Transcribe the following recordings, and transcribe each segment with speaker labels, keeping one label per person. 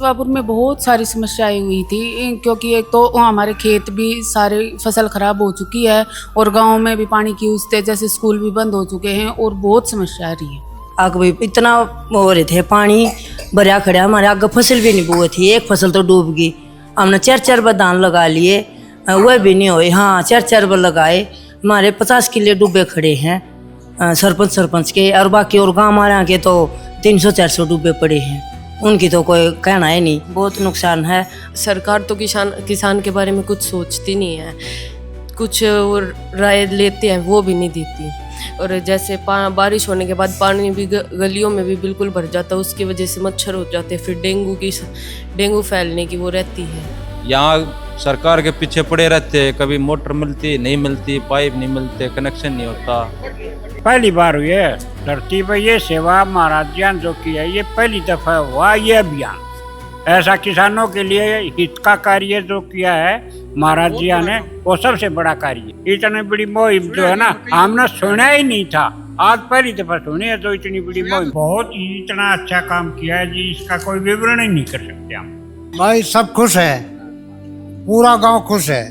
Speaker 1: जसवापुर में बहुत सारी समस्याएं हुई थी, क्योंकि एक तो हमारे खेत भी सारे फसल खराब हो चुकी है और गांव में भी पानी की उस वजह से स्कूल भी बंद हो चुके हैं और बहुत समस्या आ रही है।
Speaker 2: आग भी इतना हो रहे थे, पानी भरा खड़ा, हमारे आगे फसल भी नहीं बुए थी, एक फसल तो डूब गई। हमने 4 बार धान लगा लिए, वह भी नहीं हुए। हाँ, 4 बार लगाए, हमारे 50 किले डूबे खड़े हैं सरपंच के, और बाकी और गाँव हमारे यहाँ के तो 300-400 डूबे पड़े हैं। उनकी तो कोई कहना है नहीं, बहुत नुकसान है।
Speaker 3: सरकार तो किसान के बारे में कुछ सोचती नहीं है, कुछ और राय लेते हैं वो भी नहीं देती। और जैसे बारिश होने के बाद पानी भी गलियों में भी बिल्कुल भर जाता है, उसकी वजह से मच्छर हो जाते हैं, फिर डेंगू फैलने की वो रहती है।
Speaker 4: यहाँ सरकार के पीछे पड़े रहते हैं, कभी मोटर मिलती नहीं मिलती, पाइप नहीं मिलते, कनेक्शन नहीं होता।
Speaker 5: पहली बार हुई है धरती पर ये सेवा महाराज जी ने जो किया, ये पहली दफा हुआ ये अभियान। ऐसा किसानों के लिए हित का कार्य जो किया है महाराज जी ने, वो सबसे बड़ा कार्य। इतनी बड़ी मुहिम जो है ना, हमने सुना ही नहीं था, आज पहली दफा सुनी है तो इतनी बड़ी मुहिम। बहुत ही इतना अच्छा काम किया है जी, इसका कोई विवरण ही नहीं कर सकते हम।
Speaker 6: भाई सब खुश है, पूरा गांव खुश है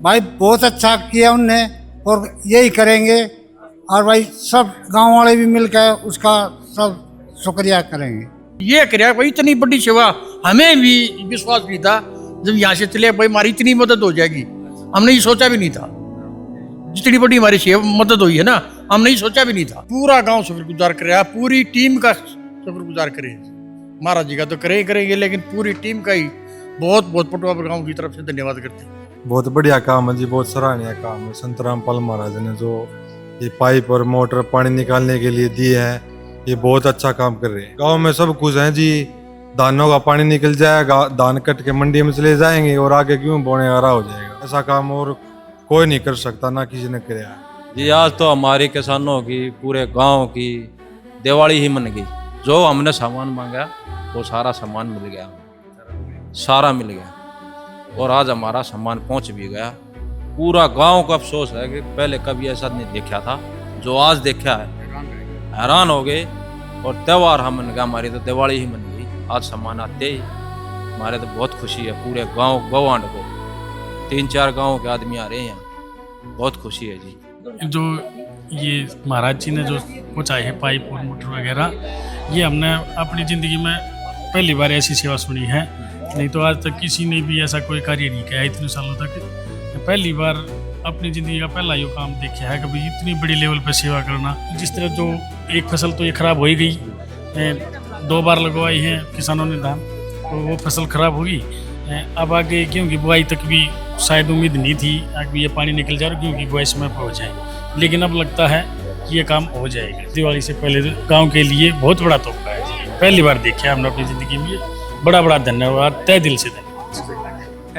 Speaker 6: भाई, बहुत अच्छा किया उनने और यही करेंगे। और भाई सब गांव वाले भी मिलकर उसका सब शुक्रिया करेंगे।
Speaker 7: ये करे भाई, इतनी बड़ी सेवा हमें भी विश्वास नहीं था जब यहाँ से चले भाई हमारी इतनी मदद हो जाएगी, हमने ये सोचा भी नहीं था। जितनी बड़ी हमारी सेवा मदद हुई है ना, हमने ये सोचा भी नहीं था। पूरा गांव शुक्रगुजार करे, पूरी टीम का शुक्रगुजार करे। महाराज जी का तो करेंगे, लेकिन पूरी टीम का ही बहुत बहुत पटवा गाँव की तरफ से धन्यवाद करते हैं।
Speaker 8: बहुत बढ़िया काम है जी, बहुत सराहनीय काम है। संत रामपाल महाराज ने जो ये पाइप और मोटर पानी निकालने के लिए दिए हैं, ये बहुत अच्छा काम कर रहे हैं। गांव में सब कुछ है जी, धानों का पानी निकल जाएगा, धान कट के मंडी में चले जाएंगे और आगे क्यों बोने हरा हो जाएगा। ऐसा काम और कोई नहीं कर सकता, ना किसी ने किया है
Speaker 4: जी। आज तो हमारे किसानों की, पूरे गांव की दिवाली ही मन गई। जो हमने सामान मांगा वो सारा सामान मिल गया, सारा मिल गया, और आज हमारा सामान पहुंच भी गया। पूरा गांव को अफसोस है कि पहले कभी ऐसा नहीं देखा था, जो आज देखा है हैरान हो गए। और त्यौहार हम मन गया, हमारी तो दिवाली ही मन गई। आज सामान आते ही हमारे तो बहुत खुशी है। पूरे गांव गवांड को 3-4 गांव के आदमी आ रहे हैं यहाँ, बहुत खुशी है जी।
Speaker 9: जो ये महाराज जी ने जो पहुँचाए हैं पाइप और मोटर वगैरह, ये हमने अपनी ज़िंदगी में पहली बार ऐसी सेवा सुनी है। नहीं तो आज तक किसी ने भी ऐसा कोई कार्य नहीं किया इतने सालों तक। पहली बार अपनी ज़िंदगी का पहला यो काम देखा है कभी इतनी बड़ी लेवल पर सेवा करना। जिस तरह जो एक फसल तो ये खराब हो ही गई, 2 बार लगवाई है किसानों ने धान, तो वो फसल खराब होगी। अब आगे गेहूं की बुआई तक भी शायद उम्मीद नहीं थी आगे ये पानी निकल जाए और गेहूं की बुआई समय पर हो जाए, लेकिन अब लगता है कि ये काम हो जाएगा। दिवाली से पहले गाँव के लिए बहुत बड़ा तोहफा है, पहली बार देखा हमने अपनी ज़िंदगी में। बड़ा धन्यवाद, तहे दिल से धन्यवाद।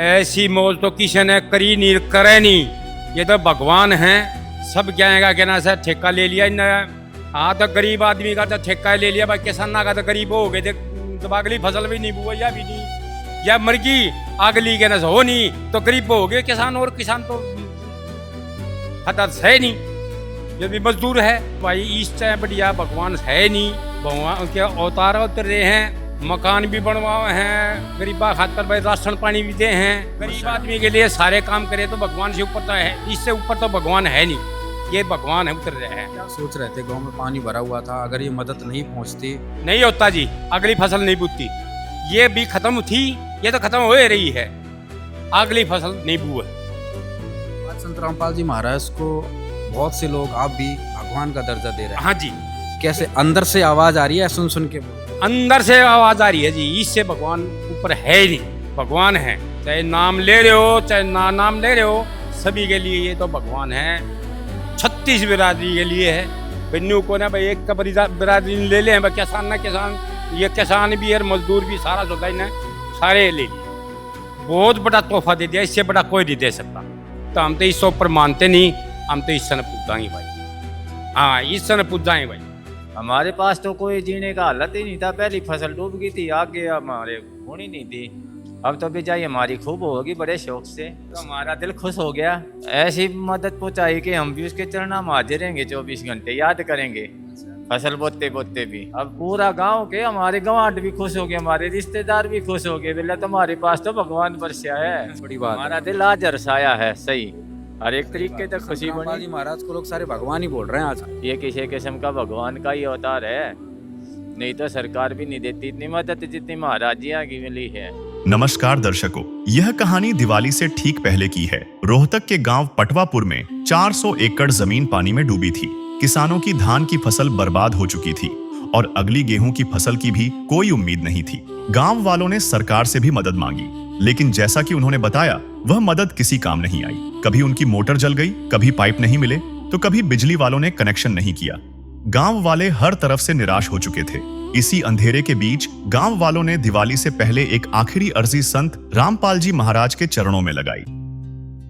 Speaker 5: ऐसी मौज तो किसी ने करी नहीं, करे नहीं। ये तो भगवान है, सब जाएगा कहना से ठेका ले लिया इन। हाँ, तो गरीब आदमी का तो ठेका ले लिया भाई, किसाना का तो गरीब हो गए थे। जब अगली फसल भी नहीं बुआ, या भी नहीं, या मर्गी अगली कहना से हो नहीं, तो गरीब हो गए किसान। और किसान तो हताश है नहीं, ये भी मजदूर है भाई। इस टाइम बढ़िया भगवान है नहीं, भगवान के अवतार उतर रहे हैं, मकान भी बनवाए हैं, गरीबा खातर भाई राशन पानी भी दे हैं। गरीब आदमी के लिए सारे काम करे तो भगवान से ऊपर तो है, इससे ऊपर तो भगवान है नहीं, ये भगवान है उतर रहे हैं।
Speaker 10: सोच रहे थे गांव में पानी भरा हुआ था, अगर ये मदद नहीं पहुंचती
Speaker 5: नहीं होता जी, अगली फसल नहीं बूती। ये भी खत्म थी, ये तो खत्म हो रही है, अगली फसल नहीं बुए।
Speaker 10: आज संत रामपाल जी महाराज को बहुत से लोग आप भी भगवान का दर्जा दे रहे हैं।
Speaker 5: हाँ जी,
Speaker 10: कैसे अंदर से आवाज आ रही है सुन के?
Speaker 5: अंदर से आवाज आ रही है जी, इससे भगवान ऊपर है ही नहीं। भगवान है, चाहे नाम ले रहे हो चाहे ना नाम ले रहे हो, सभी के लिए ये तो भगवान है। 36 बिरादरी के लिए है, बिन्नू को ना भाई एक का बिरादरी ले ले, किसान ना किसान, ये किसान भी है मजदूर भी, सारा सोसाइटी ने सारे ले लिए। बहुत बड़ा तोहफा दे दिया, इससे बड़ा कोई नहीं दे सकता। तो हम तो इससे ऊपर मानते नहीं, हम तो इससे न पूछाएंगे भाई। हाँ, इससे न पूछाएंगे भाई।
Speaker 11: हमारे पास तो कोई जीने का हालत ही नहीं था, पहली फसल डूब गई थी, आगे हमारे होनी नहीं थी। अब तो बिजाई हमारी खूब होगी बड़े शौक से, तो हमारा दिल खुश हो गया। ऐसी मदद पहुँचाई कि हम भी उसके चरणों में हाजिर रहेंगे, 24 घंटे याद करेंगे। फसल बोते बोते भी। अब पूरा गांव के हमारे गंवाट भी खुश हो गए, हमारे रिश्तेदार भी खुश हो गए, बोले तुम्हारे पास तो भगवान बरसा है।
Speaker 10: बड़ी बात
Speaker 11: हमारा दिल आज हर्षाया है, सही हर एक तरीके से खुशी
Speaker 10: संतराम पाल जी
Speaker 11: बनी।
Speaker 10: महाराज को लोग सारे भगवान ही बोल रहे हैं आज।
Speaker 11: ये किसी किस्म का भगवान का ही अवतार है, नहीं तो सरकार भी नहीं देती इतनी मदद जितनी महाराज जी की मिली है।
Speaker 12: नमस्कार दर्शकों, यह कहानी दिवाली से ठीक पहले की है। रोहतक के गांव पटवापुर में 400 एकड़ जमीन पानी में डूबी थी। किसानों की धान की फसल बर्बाद हो चुकी थी और अगली गेहूं की फसल की भी कोई उम्मीद नहीं थी। गांव वालों ने सरकार से भी मदद मांगी, लेकिन जैसा कि उन्होंने बताया, वह मदद किसी काम नहीं आई। कभी उनकी मोटर जल गई, कभी पाइप नहीं मिले, तो कभी बिजली वालों ने कनेक्शन नहीं किया। गांव वाले हर तरफ से निराश हो चुके थे। इसी अंधेरे के बीच गांव वालों ने दिवाली से पहले एक आखिरी अर्जी संत रामपाल जी महाराज के चरणों में लगाई।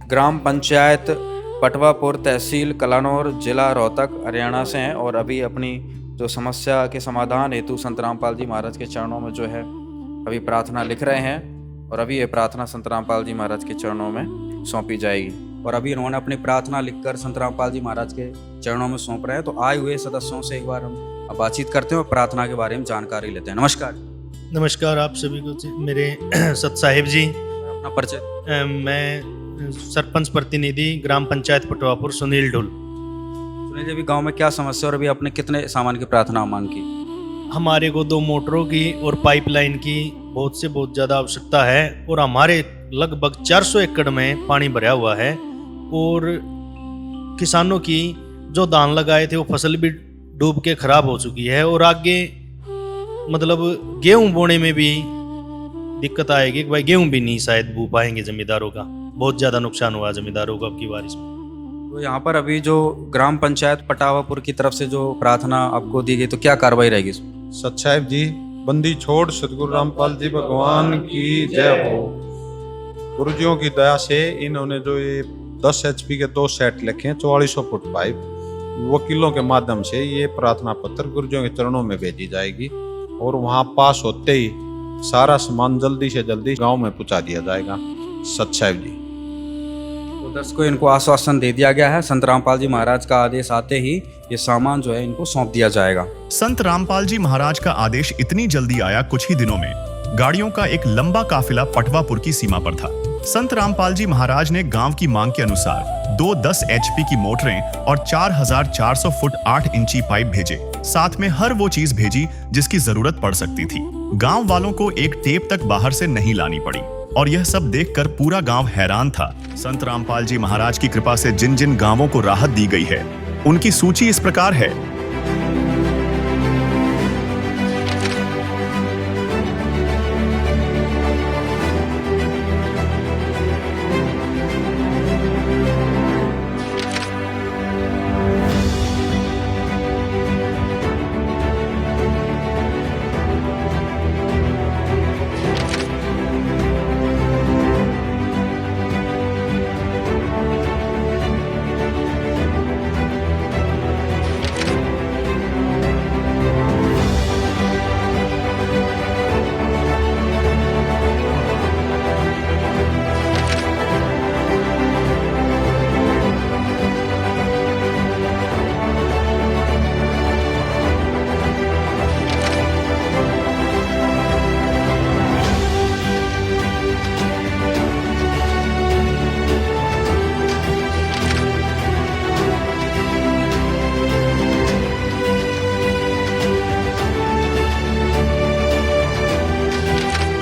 Speaker 10: ग्राम पंचायत पटवापुर, तहसील कलानौर, जिला रोहतक, हरियाणा से हैं और अभी अपनी जो समस्या के समाधान हेतु संत रामपाल जी महाराज के चरणों में जो है अभी प्रार्थना लिख रहे हैं और अभी ये प्रार्थना संत रामपाल जी महाराज के चरणों में सौंपी जाएगी। और अभी इन्होंने अपनी प्रार्थना लिखकर संत रामपाल जी महाराज के चरणों में सौंप रहे हैं। तो आए हुए सदस्यों से एक बार हम बातचीत करते हैं और प्रार्थना के बारे में जानकारी लेते हैं। नमस्कार।
Speaker 13: नमस्कार आप सभी को। मेरे सत साहिब जी,
Speaker 10: अपना परिचय।
Speaker 13: मैं सरपंच प्रतिनिधि ग्राम पंचायत पटवापुर सुनील ढुल।
Speaker 10: सुनील जी, अभी गांव में क्या समस्या और अभी आपने कितने सामान की प्रार्थना मांग की?
Speaker 13: हमारे को 2 मोटरों की और पाइपलाइन की बहुत से बहुत ज़्यादा आवश्यकता है और हमारे लगभग 400 एकड़ में पानी भरा हुआ है और किसानों की जो धान लगाए थे वो फसल भी डूब के खराब हो चुकी है और आगे मतलब गेहूं बोने में भी दिक्कत आएगी कि भाई गेहूं भी नहीं शायद बो पाएंगे जमींदारों का। बहुत ज़्यादा नुकसान हुआ जमींदारों का अब की बारिश में।
Speaker 10: तो यहाँ पर अभी जो ग्राम पंचायत पटावापुर की तरफ से जो प्रार्थना आपको दी गई, तो क्या कार्रवाई रहेगी इसमें?
Speaker 8: सत साहिब जी, बंदी छोड़ सतगुरु रामपाल जी भगवान की जय हो। गुरुजियों की दया से इन्होंने जो ये 10 HP के 2 सेट लिखे हैं, 4400 फुट पाइप, वकीलों के माध्यम से ये प्रार्थना पत्र गुरुजियों के चरणों में भेजी जाएगी और वहाँ पास होते ही सारा सामान जल्दी से जल्दी गांव में पहुँचा दिया जाएगा। सत साहिब जी।
Speaker 10: तो दर्शकों, इनको आश्वासन दे दिया गया है। संत रामपाल जी महाराज का आदेश आते ही ये सामान जो है इनको सौंप दिया जाएगा।
Speaker 12: संत रामपाल जी महाराज का आदेश इतनी जल्दी आया, कुछ ही दिनों में गाड़ियों का एक लंबा काफिला पटवापुर की सीमा पर था। संत रामपाल जी महाराज ने गांव की मांग के अनुसार 2 10 HP की मोटरें और 4400 फुट 8 इंची पाइप भेजे। साथ में हर वो चीज भेजी जिसकी जरूरत पड़ सकती थी। गांव वालों को एक टेप तक बाहर से नहीं लानी पड़ी और यह सब देखकर पूरा गांव हैरान था। संत रामपाल जी महाराज की कृपा से जिन जिन गांवों को राहत दी गई है, उनकी सूची इस प्रकार है।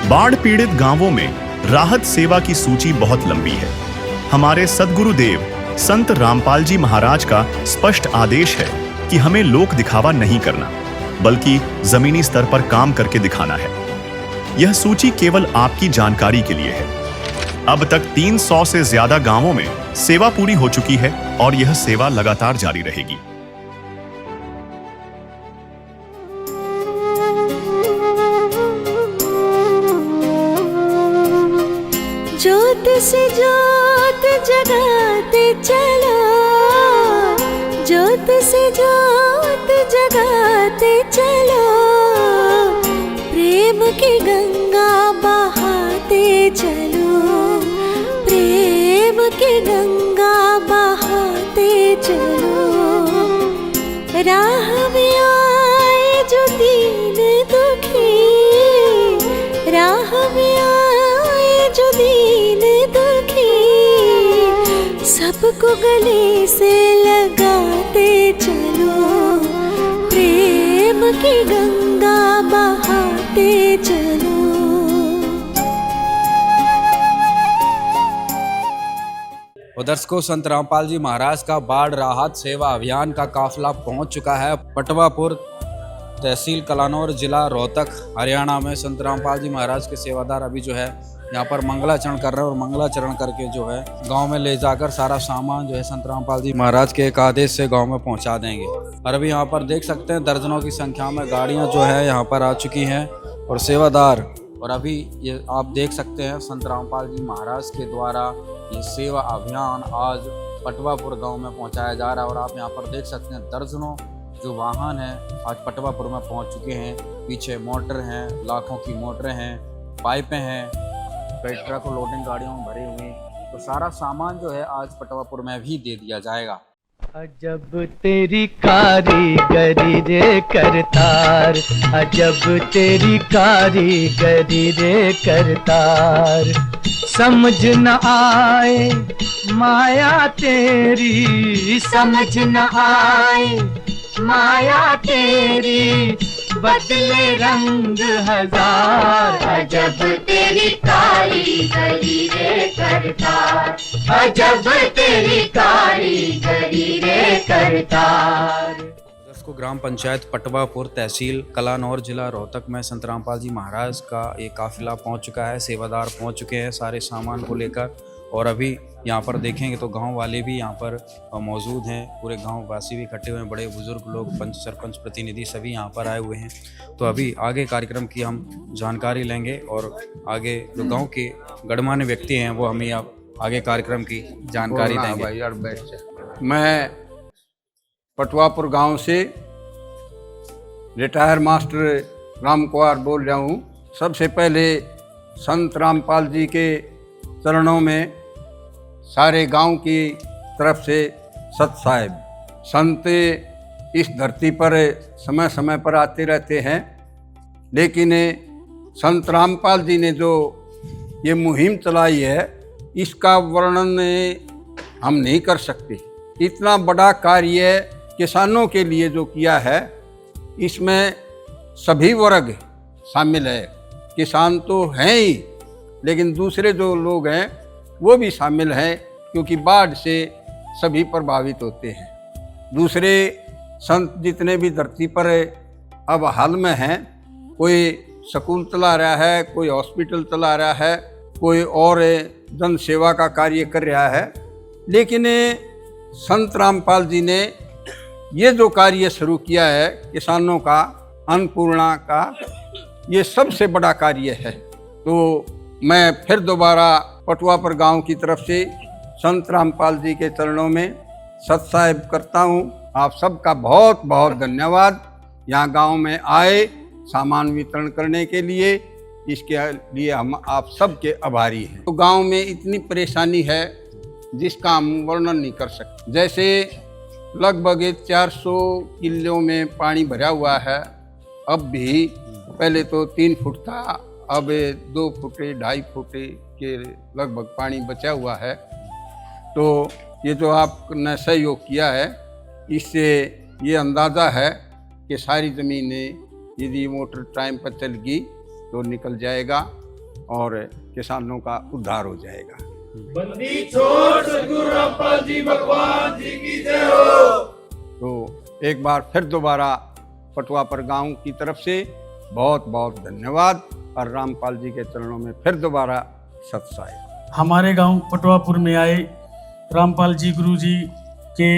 Speaker 12: बाढ़ पीड़ित गांवों में राहत सेवा की सूची बहुत लंबी है। हमारे सद्गुरुदेव संत रामपाल जी महाराज का स्पष्ट आदेश है कि हमें लोक दिखावा नहीं करना, बल्कि जमीनी स्तर पर काम करके दिखाना है। यह सूची केवल आपकी जानकारी के लिए है। अब तक 300 से ज्यादा गांवों में सेवा पूरी हो चुकी है और यह सेवा लगातार जारी रहेगी।
Speaker 14: ज्योत से ज्योत जगाते चलो, ज्योत से ज्योत जगाते चलो, प्रेम की गंगा बहाते चलो, प्रेम की गंगा बहाते चलो, राह में आए जो दीन दुखी, सबको गले से लगाते चलो, प्रेम की गंगा बहाते चलो।
Speaker 10: और दर्शकों, संत रामपाल जी महाराज का बाढ़ राहत सेवा अभियान का काफिला पहुंच चुका है पटवापुर, तहसील कलानौर, जिला रोहतक, हरियाणा में। संत रामपाल जी महाराज के सेवादार अभी जो है यहाँ पर मंगलाचरण कर रहे हैं और मंगलाचरण करके जो है गांव में ले जाकर सारा सामान जो है संत रामपाल जी महाराज के एक आदेश से गांव में पहुंचा देंगे। और अभी यहाँ पर देख सकते हैं दर्जनों की संख्या में गाड़ियाँ जो है यहाँ पर आ चुकी हैं और सेवादार। और अभी ये आप देख सकते हैं संत रामपाल जी महाराज के द्वारा ये सेवा अभियान आज पटवापुर गांव में पहुंचाया जा रहा है। और आप यहां पर देख सकते हैं दर्जनों जो वाहन हैं आज पटवापुर में पहुंच चुके हैं। पीछे मोटर हैं, लाखों की मोटरें हैं, पाइपें हैं, कई ट्रक लोडिंग गाड़ियों में भरे हुए हैं। तो सारा सामान जो है आज पटवापुर में भी दे दिया जाएगा।
Speaker 15: अजब तेरी कारीगरी रे करतार, अजब तेरी कारीगरी रे करतार, समझ न आए माया तेरी, समझ न आए माया तेरी, बदले रंग हजार, अजब तेरी कारीगरी रे करतार, अजब तेरी कारीगरी रे करतार।
Speaker 10: को ग्राम पंचायत पटवापुर, तहसील कलानौर, जिला रोहतक में संत रामपाल जी महाराज का एक काफिला पहुंच चुका है। सेवादार पहुंच चुके हैं सारे सामान को लेकर। और अभी यहाँ पर देखेंगे तो गांव वाले भी यहाँ पर मौजूद हैं, पूरे गांव वासी भी इकट्ठे हुए हैं, बड़े बुजुर्ग लोग, पंच सरपंच प्रतिनिधि सभी यहाँ पर आए हुए हैं। तो अभी आगे कार्यक्रम की हम जानकारी लेंगे और आगे जो गाँव के गणमान्य व्यक्ति हैं वो हमें अब आगे कार्यक्रम की जानकारी देंगे।
Speaker 16: मैं पटवापुर गांव से रिटायर मास्टर राम कुमार बोल रहा हूँ। सबसे पहले संत रामपाल जी के चरणों में सारे गांव की तरफ से सत साहिब। संत इस धरती पर समय समय पर आते रहते हैं, लेकिन संत रामपाल जी ने जो ये मुहिम चलाई है इसका वर्णन हम नहीं कर सकते। इतना बड़ा कार्य किसानों के लिए जो किया है इसमें सभी वर्ग शामिल है। किसान तो हैं ही, लेकिन दूसरे जो लोग हैं वो भी शामिल हैं, क्योंकि बाढ़ से सभी प्रभावित होते हैं। दूसरे संत जितने भी धरती पर अब हाल में हैं, कोई स्कूल चला रहा है, कोई हॉस्पिटल चला रहा है, कोई और जन सेवा का कार्य कर रहा है। लेकिन संत रामपाल जी ने ये जो कार्य शुरू किया है किसानों का, अन्नपूर्णा का, ये सबसे बड़ा कार्य है। तो मैं फिर दोबारा पटवापुर गांव की तरफ से संत रामपाल जी के चरणों में सत साहिब करता हूँ। आप सबका बहुत बहुत धन्यवाद। यहाँ गांव में आए सामान वितरण करने के लिए, इसके लिए हम आप सबके आभारी हैं। तो गांव में इतनी परेशानी है जिसका हम वर्णन नहीं कर सकते। जैसे लगभग 400 किलो में पानी भरा हुआ है, अब भी पहले तो 3 फुट था, अब 2 फुट 2.5 फुट के लगभग पानी बचा हुआ है। तो ये जो आपने सहयोग किया है इससे ये अंदाज़ा है कि सारी ज़मीनें यदि मोटर टाइम पर चल गई तो निकल जाएगा और किसानों का उद्धार हो जाएगा।
Speaker 17: बंदी छोड़ सद्गुरु रामपाल जी भगवान जी की जय हो।
Speaker 16: तो एक बार फिर दोबारा पटवापुर गांव की तरफ से बहुत बहुत धन्यवाद और रामपाल जी के चरणों में फिर दोबारा सत साहिब।
Speaker 9: हमारे गांव पटवापुर में आए रामपाल जी गुरु जी के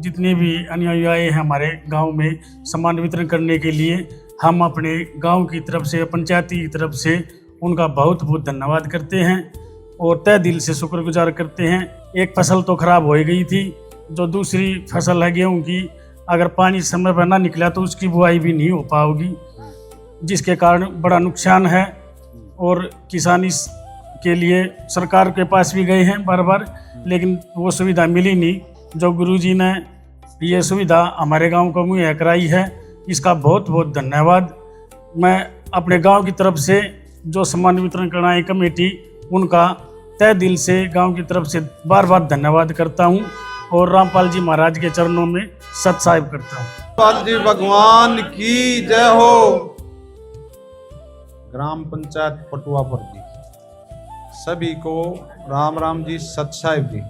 Speaker 9: जितने भी अनुयायी आए हैं हमारे गांव में सामान वितरण करने के लिए, हम अपने गांव की तरफ से, पंचायती की तरफ से उनका बहुत बहुत धन्यवाद करते हैं और तहे दिल से शुक्रगुजार करते हैं। एक फसल तो खराब हो गई थी, जो दूसरी फसल है गेहूं की, अगर पानी समय पर ना निकला तो उसकी बुआई भी नहीं हो पाएगी, जिसके कारण बड़ा नुकसान है। और किसानी के लिए सरकार के पास भी गए हैं बार बार, लेकिन वो सुविधा मिली नहीं। जो गुरुजी ने ये सुविधा हमारे गांव को मुहैया कराई है, इसका बहुत बहुत धन्यवाद मैं अपने गांव की तरफ से जो सम्मान वितरण कराए कमेटी, उनका तहे दिल से गांव की तरफ से बार बार धन्यवाद करता हूं और रामपाल जी महाराज के चरणों में सत साहिब करता हूं।
Speaker 18: रामपाल जी भगवान की जय हो। ग्राम पंचायत पटवापुर जी सभी को राम राम जी, सत साहिब जी।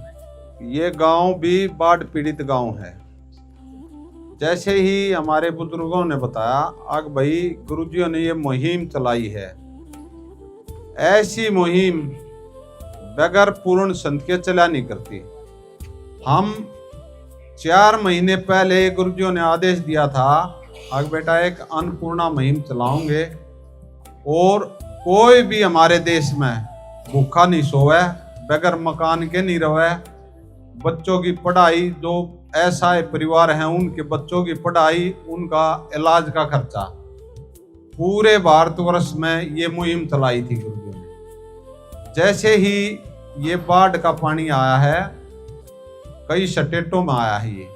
Speaker 18: ये गांव भी बाढ़ पीड़ित गांव है। जैसे ही हमारे बुजुर्गों ने बताया, आग भाई गुरुजियों ने ये मुहिम चलाई है। ऐसी मुहिम बगैर पूर्ण संत के चला नहीं करती। हम 4 महीने पहले गुरुजियों ने आदेश दिया था, आग बेटा एक अन्नपूर्णा मुहिम चलाओगे और कोई भी हमारे देश में भूखा नहीं सोवे, बगैर मकान के नहीं रहे। बच्चों की पढ़ाई, जो ऐसा परिवार हैं उनके बच्चों की पढ़ाई, उनका इलाज का खर्चा, पूरे भारतवर्ष में ये मुहिम चलाई थी गुरुजियों ने। जैसे ही ये बाढ़ का पानी आया है, कई स्टेटों में आया है, ये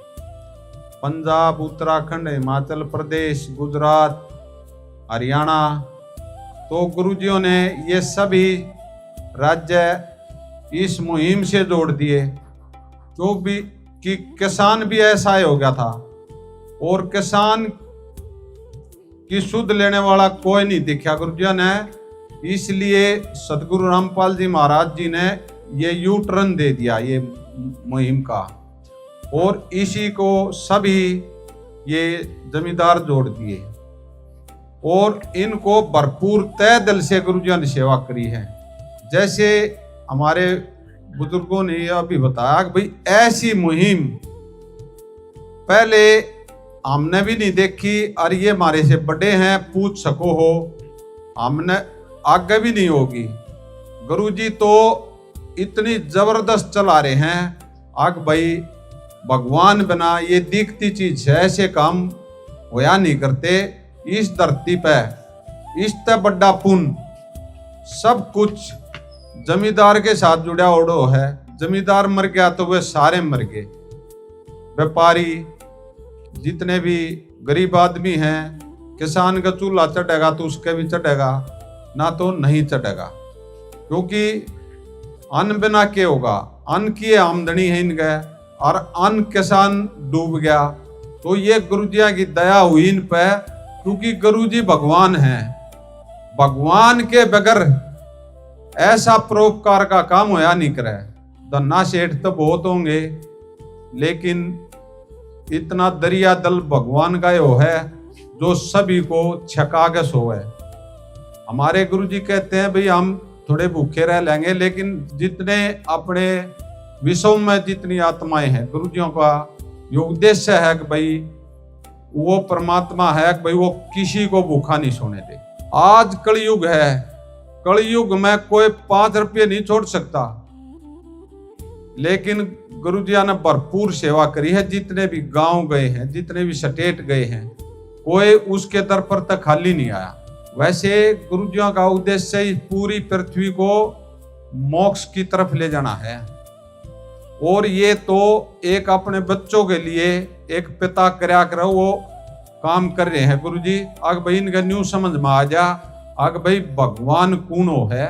Speaker 18: पंजाब, उत्तराखंड, हिमाचल प्रदेश, गुजरात, हरियाणा, तो गुरुजियों ने ये सभी राज्य इस मुहिम से जोड़ दिए। जो भी कि किसान भी ऐसा ही हो गया था और किसान की सुध लेने वाला कोई नहीं दिखा गुरुजियों ने। इसलिए सदगुरु रामपाल जी महाराज जी ने ये यू टर्न दे दिया ये मुहिम का, और इसी को सभी ये जमींदार जोड़ दिए और इनको भरपूर तय दिल से गुरुजियों ने सेवा करी है। जैसे हमारे बुजुर्गों ने यह भी बताया कि भाई ऐसी मुहिम पहले हमने भी नहीं देखी, और ये हमारे से बड़े हैं, पूछ सको हो, हमने आगे भी नहीं होगी। गुरुजी तो इतनी जबरदस्त चला रहे हैं, आग भाई भगवान बना ये दिखती चीज है, ऐसे काम होया नहीं करते इस धरती पे। इस तरह बड़ा पुण्य सब कुछ जमींदार के साथ जुड़ा ओढ़ो है। जमींदार मर गया तो वे सारे मर गए। व्यापारी, जितने भी गरीब आदमी हैं, किसान का चूल्हा चढ़ेगा तो उसके भी चढ़ेगा, ना तो नहीं चढ़ेगा, क्योंकि अन्न बिना क्या होगा। अन्न की आमदनी है इनके, और अन्न किसान डूब गया तो ये गुरुजिया की दया हुई इन पे, क्योंकि गुरुजी भगवान हैं। भगवान के बगैर ऐसा परोपकार का काम होया नहीं करे। धन्ना सेठ तो बहुत होंगे, लेकिन इतना दरिया दल भगवान का हो है जो सभी को छका के सोए। हमारे गुरुजी कहते हैं भाई हम थोड़े भूखे रह लेंगे, लेकिन जितने अपने विश्व में जितनी आत्माएं हैं, गुरुजियों का ये उद्देश्य है कि भाई वो परमात्मा है कि भाई वो किसी को भूखा नहीं सोने दे। आज कलयुग है, कलयुग में कोई 5 रुपये नहीं छोड़ सकता, लेकिन गुरुजिया ने भरपूर सेवा करी है। जितने भी गांव गए हैं, जितने भी स्टेट गए हैं, कोई उसके दर पर तक खाली नहीं आया। वैसे गुरुजियों का उद्देश्य इस पूरी पृथ्वी को मोक्ष की तरफ ले जाना है, और ये तो एक अपने बच्चों के लिए एक पिता करया कर वो काम कर रहे हैं गुरुजी। आग भाई इनका न्यू समझ में आ जा, आग भाई भगवान कौन हो है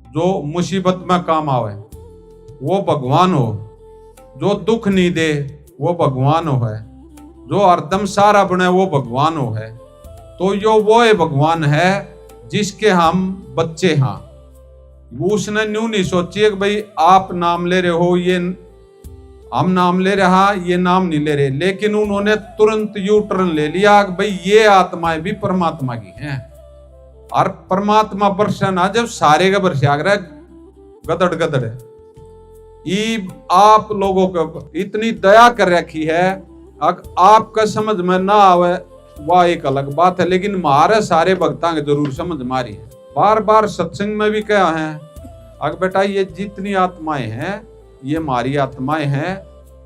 Speaker 18: जो मुसीबत में काम आवे, वो भगवान हो। जो दुख नहीं दे वो भगवान हो है, जो हरदम सारा बने वो भगवान हो है। तो यो वो है भगवान है जिसके हम बच्चे हैं। उसने न्यू नहीं सोची कि भाई आप नाम ले रहे हो, ये हम नाम ले रहा, ये नाम नहीं ले रहे, लेकिन उन्होंने तुरंत यू टर्न ले लिया कि भाई ये आत्माएं भी परमात्मा की हैं। और परमात्मा बरसा ना जब सारे का बरसा रहा गदड़ गदड़ आप लोगों को इतनी दया कर रखी है, अगर आपका समझ में ना आवे वह एक अलग बात है, लेकिन हमारे सारे भक्तां के जरूर समझ मारी है। बार बार सत्संग में भी कहा है, अगर बेटा ये जितनी आत्माएं हैं ये हमारी आत्माएं हैं।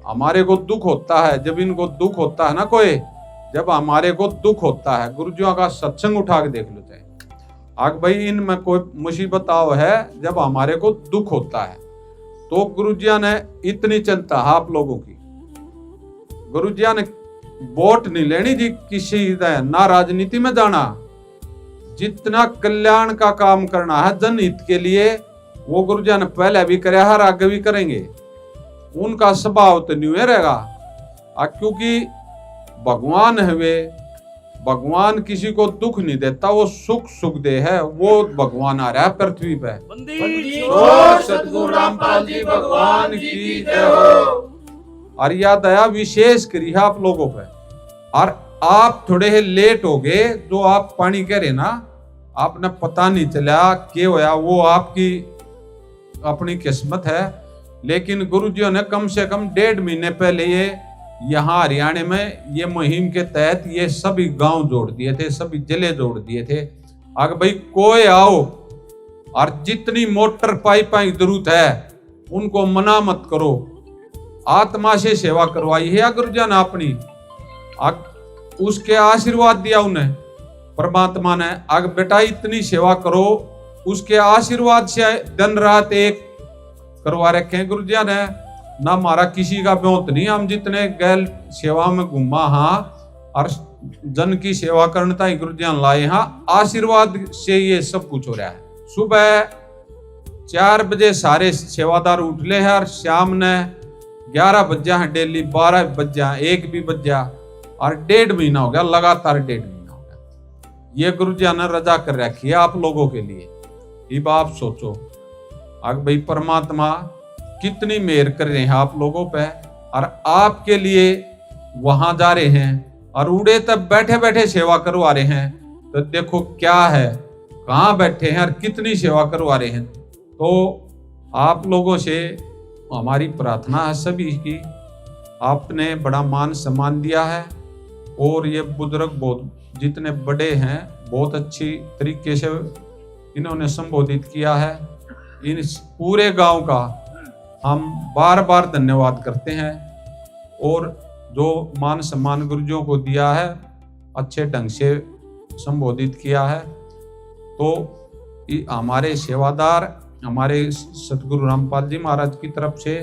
Speaker 18: हमारे को दुख होता है, जब इनको दुख होता है ना कोई, जब हमारे को दुख होता है, गुरुजियों का सत्संग उठा के देख लो चाहे, आग भाई इनमें कोई मुसीबत आओ है, जब हमारे को दुख होता है तो गुरुजिया ने इतनी चिंता है आप लोगों की। गुरुजिया ने वोट नहीं लेनी जी किसी ना राजनीति में जाना, जितना कल्याण का काम करना है जनहित के लिए, वो गुरुजी ने पहले भी करे और आगे भी करेंगे। उनका स्वभाव तो न्यू रहेगा, क्योंकि भगवान है वे, भगवान किसी को दुख नहीं देता, वो सुख सुख दे है, वो भगवान आ रहा है पृथ्वी पे।
Speaker 17: सतगुरु रामपाल जी भगवान की जय हो।
Speaker 18: और यह दया विशेष करी है आप लोगों पे। और आप थोड़े लेट हो गए, जो आप पानी कह रहे ना, आपने पता नहीं चला क्या होया, वो आपकी अपनी किस्मत है। लेकिन गुरुजियों ने कम से कम 1.5 महीने पहले ये यहाँ हरियाणा में ये मुहिम के तहत ये सभी गांव जोड़ दिए थे, सभी जिले जोड़ दिए थे। अगर भाई कोई आओ और जितनी मोटर पाइपें जरूरत है उनको मना मत करो, आत्मा से सेवा करवाई है गुरुजन अपनी। उसके आशीर्वाद दिया उन्हें परमात्मा ने, अगर बेटा इतनी सेवा करो, उसके आशीर्वाद से दिन रात एक करवा रखे गुरुजी ने। ना हमारा किसी का ब्योत नहीं, हम जितने गैल सेवा में घूमा हाँ और जन की सेवा करने ही गुरुजी लाए हाँ, आशीर्वाद से ये सब कुछ हो रहा है। सुबह 4 बजे सारे सेवादार उठले हैं और शाम ने 11 बजा है, डेली 12 बजा, 1 भी बजा, और 1.5 महीना हो गया, लगातार 1.5 महीना हो गया। ये गुरुजी ने रजा कर रखी है आप लोगों के लिए। अब आप सोचो, अगर भाई परमात्मा कितनी मेहर कर रहे हैं आप लोगों पे, और आपके लिए वहां जा रहे हैं और उड़े तब बैठे बैठे सेवा करवा रहे हैं। तो देखो क्या है, कहाँ बैठे हैं और कितनी सेवा करवा रहे हैं। तो आप लोगों से हमारी प्रार्थना है सभी की, आपने बड़ा मान सम्मान दिया है, और ये बुजुर्ग बहुत जितने बड़े हैं बहुत अच्छी तरीके से इन्होंने संबोधित किया है। इन पूरे गांव का हम बार बार धन्यवाद करते हैं, और जो मान सम्मान गुरुजियों को दिया है, अच्छे ढंग से संबोधित किया है। तो हमारे सेवादार, हमारे सतगुरु रामपाल जी महाराज की तरफ से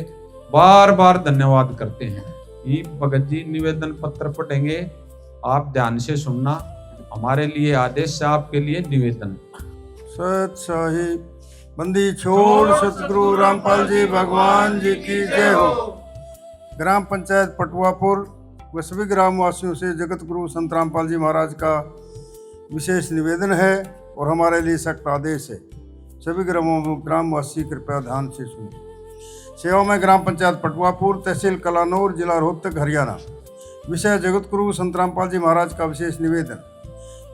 Speaker 18: बार बार धन्यवाद करते हैं। ये भगत जी निवेदन पत्र पढ़ेंगे, आप ध्यान से सुनना, हमारे लिए आदेश है, आपके लिए निवेदन।
Speaker 6: सत साहिब बंदी छोड़ सतगुरु रामपाल जी भगवान जी की जय हो। ग्राम पंचायत पटवापुर व सभी ग्रामवासियों से जगत गुरु संत रामपाल जी महाराज का विशेष निवेदन है और हमारे लिए सख्त आदेश है। सभी ग्रामवासी कृपया ध्यान से सुनिए। सेवा में ग्राम पंचायत पटवापुर, तहसील कलानौर, जिला रोहतक, हरियाणा। विषय जगत गुरु संत रामपाल जी महाराज का विशेष निवेदन।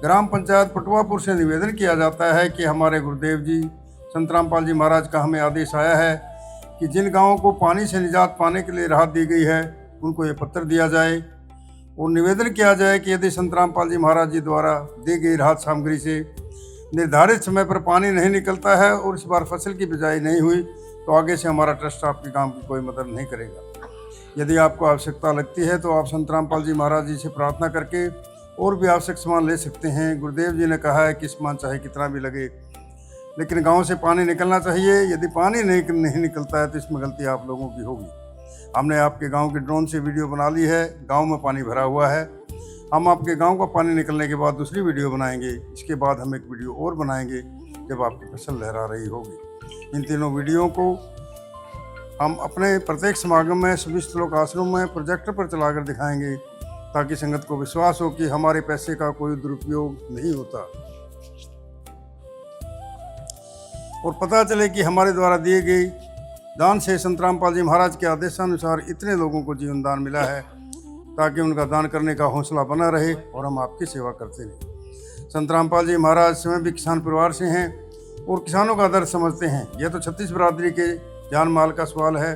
Speaker 6: ग्राम पंचायत पटवापुर से निवेदन किया जाता है कि हमारे गुरुदेव जी संत रामपाल जी महाराज का हमें आदेश आया है कि जिन गांवों को पानी से निजात पाने के लिए राहत दी गई है उनको ये पत्र दिया जाए, और निवेदन किया जाए कि यदि संत रामपाल जी महाराज जी द्वारा दी गई राहत सामग्री से निर्धारित समय पर पानी नहीं निकलता है और इस बार फसल की बिजाई नहीं हुई, तो आगे से हमारा ट्रस्ट आपके काम की कोई मदद नहीं करेगा। यदि आपको आवश्यकता लगती है तो आप संत रामपाल जी महाराज जी से प्रार्थना करके और भी आवश्यक सामान ले सकते हैं। गुरुदेव जी ने कहा है कि सामान चाहे कितना भी लगे, लेकिन गांव से पानी निकलना चाहिए। यदि पानी नहीं निकलता है तो इसमें गलती आप लोगों की होगी। हमने आपके गांव के ड्रोन से वीडियो बना ली है, गांव में पानी भरा हुआ है। हम आपके गांव का पानी निकलने के बाद दूसरी वीडियो बनाएंगे, इसके बाद हम एक वीडियो और बनाएंगे जब आपकी फसल लहरा रही होगी। इन तीनों वीडियो को हम अपने प्रत्येक समागम में, सभी श्लोक आश्रम में प्रोजेक्टर पर चलाकर दिखाएंगे, ताकि संगत को विश्वास हो कि हमारे पैसे का कोई दुरुपयोग नहीं होता, और पता चले कि हमारे द्वारा दिए गई दान से संत रामपाल जी महाराज के आदेशानुसार इतने लोगों को जीवन दान मिला है, ताकि उनका दान करने का हौसला बना रहे और हम आपकी सेवा करते रहें। संत रामपाल जी महाराज स्वयं भी किसान परिवार से हैं और किसानों का दर्द समझते हैं। यह तो 36 बिरादरी के जान माल का सवाल है।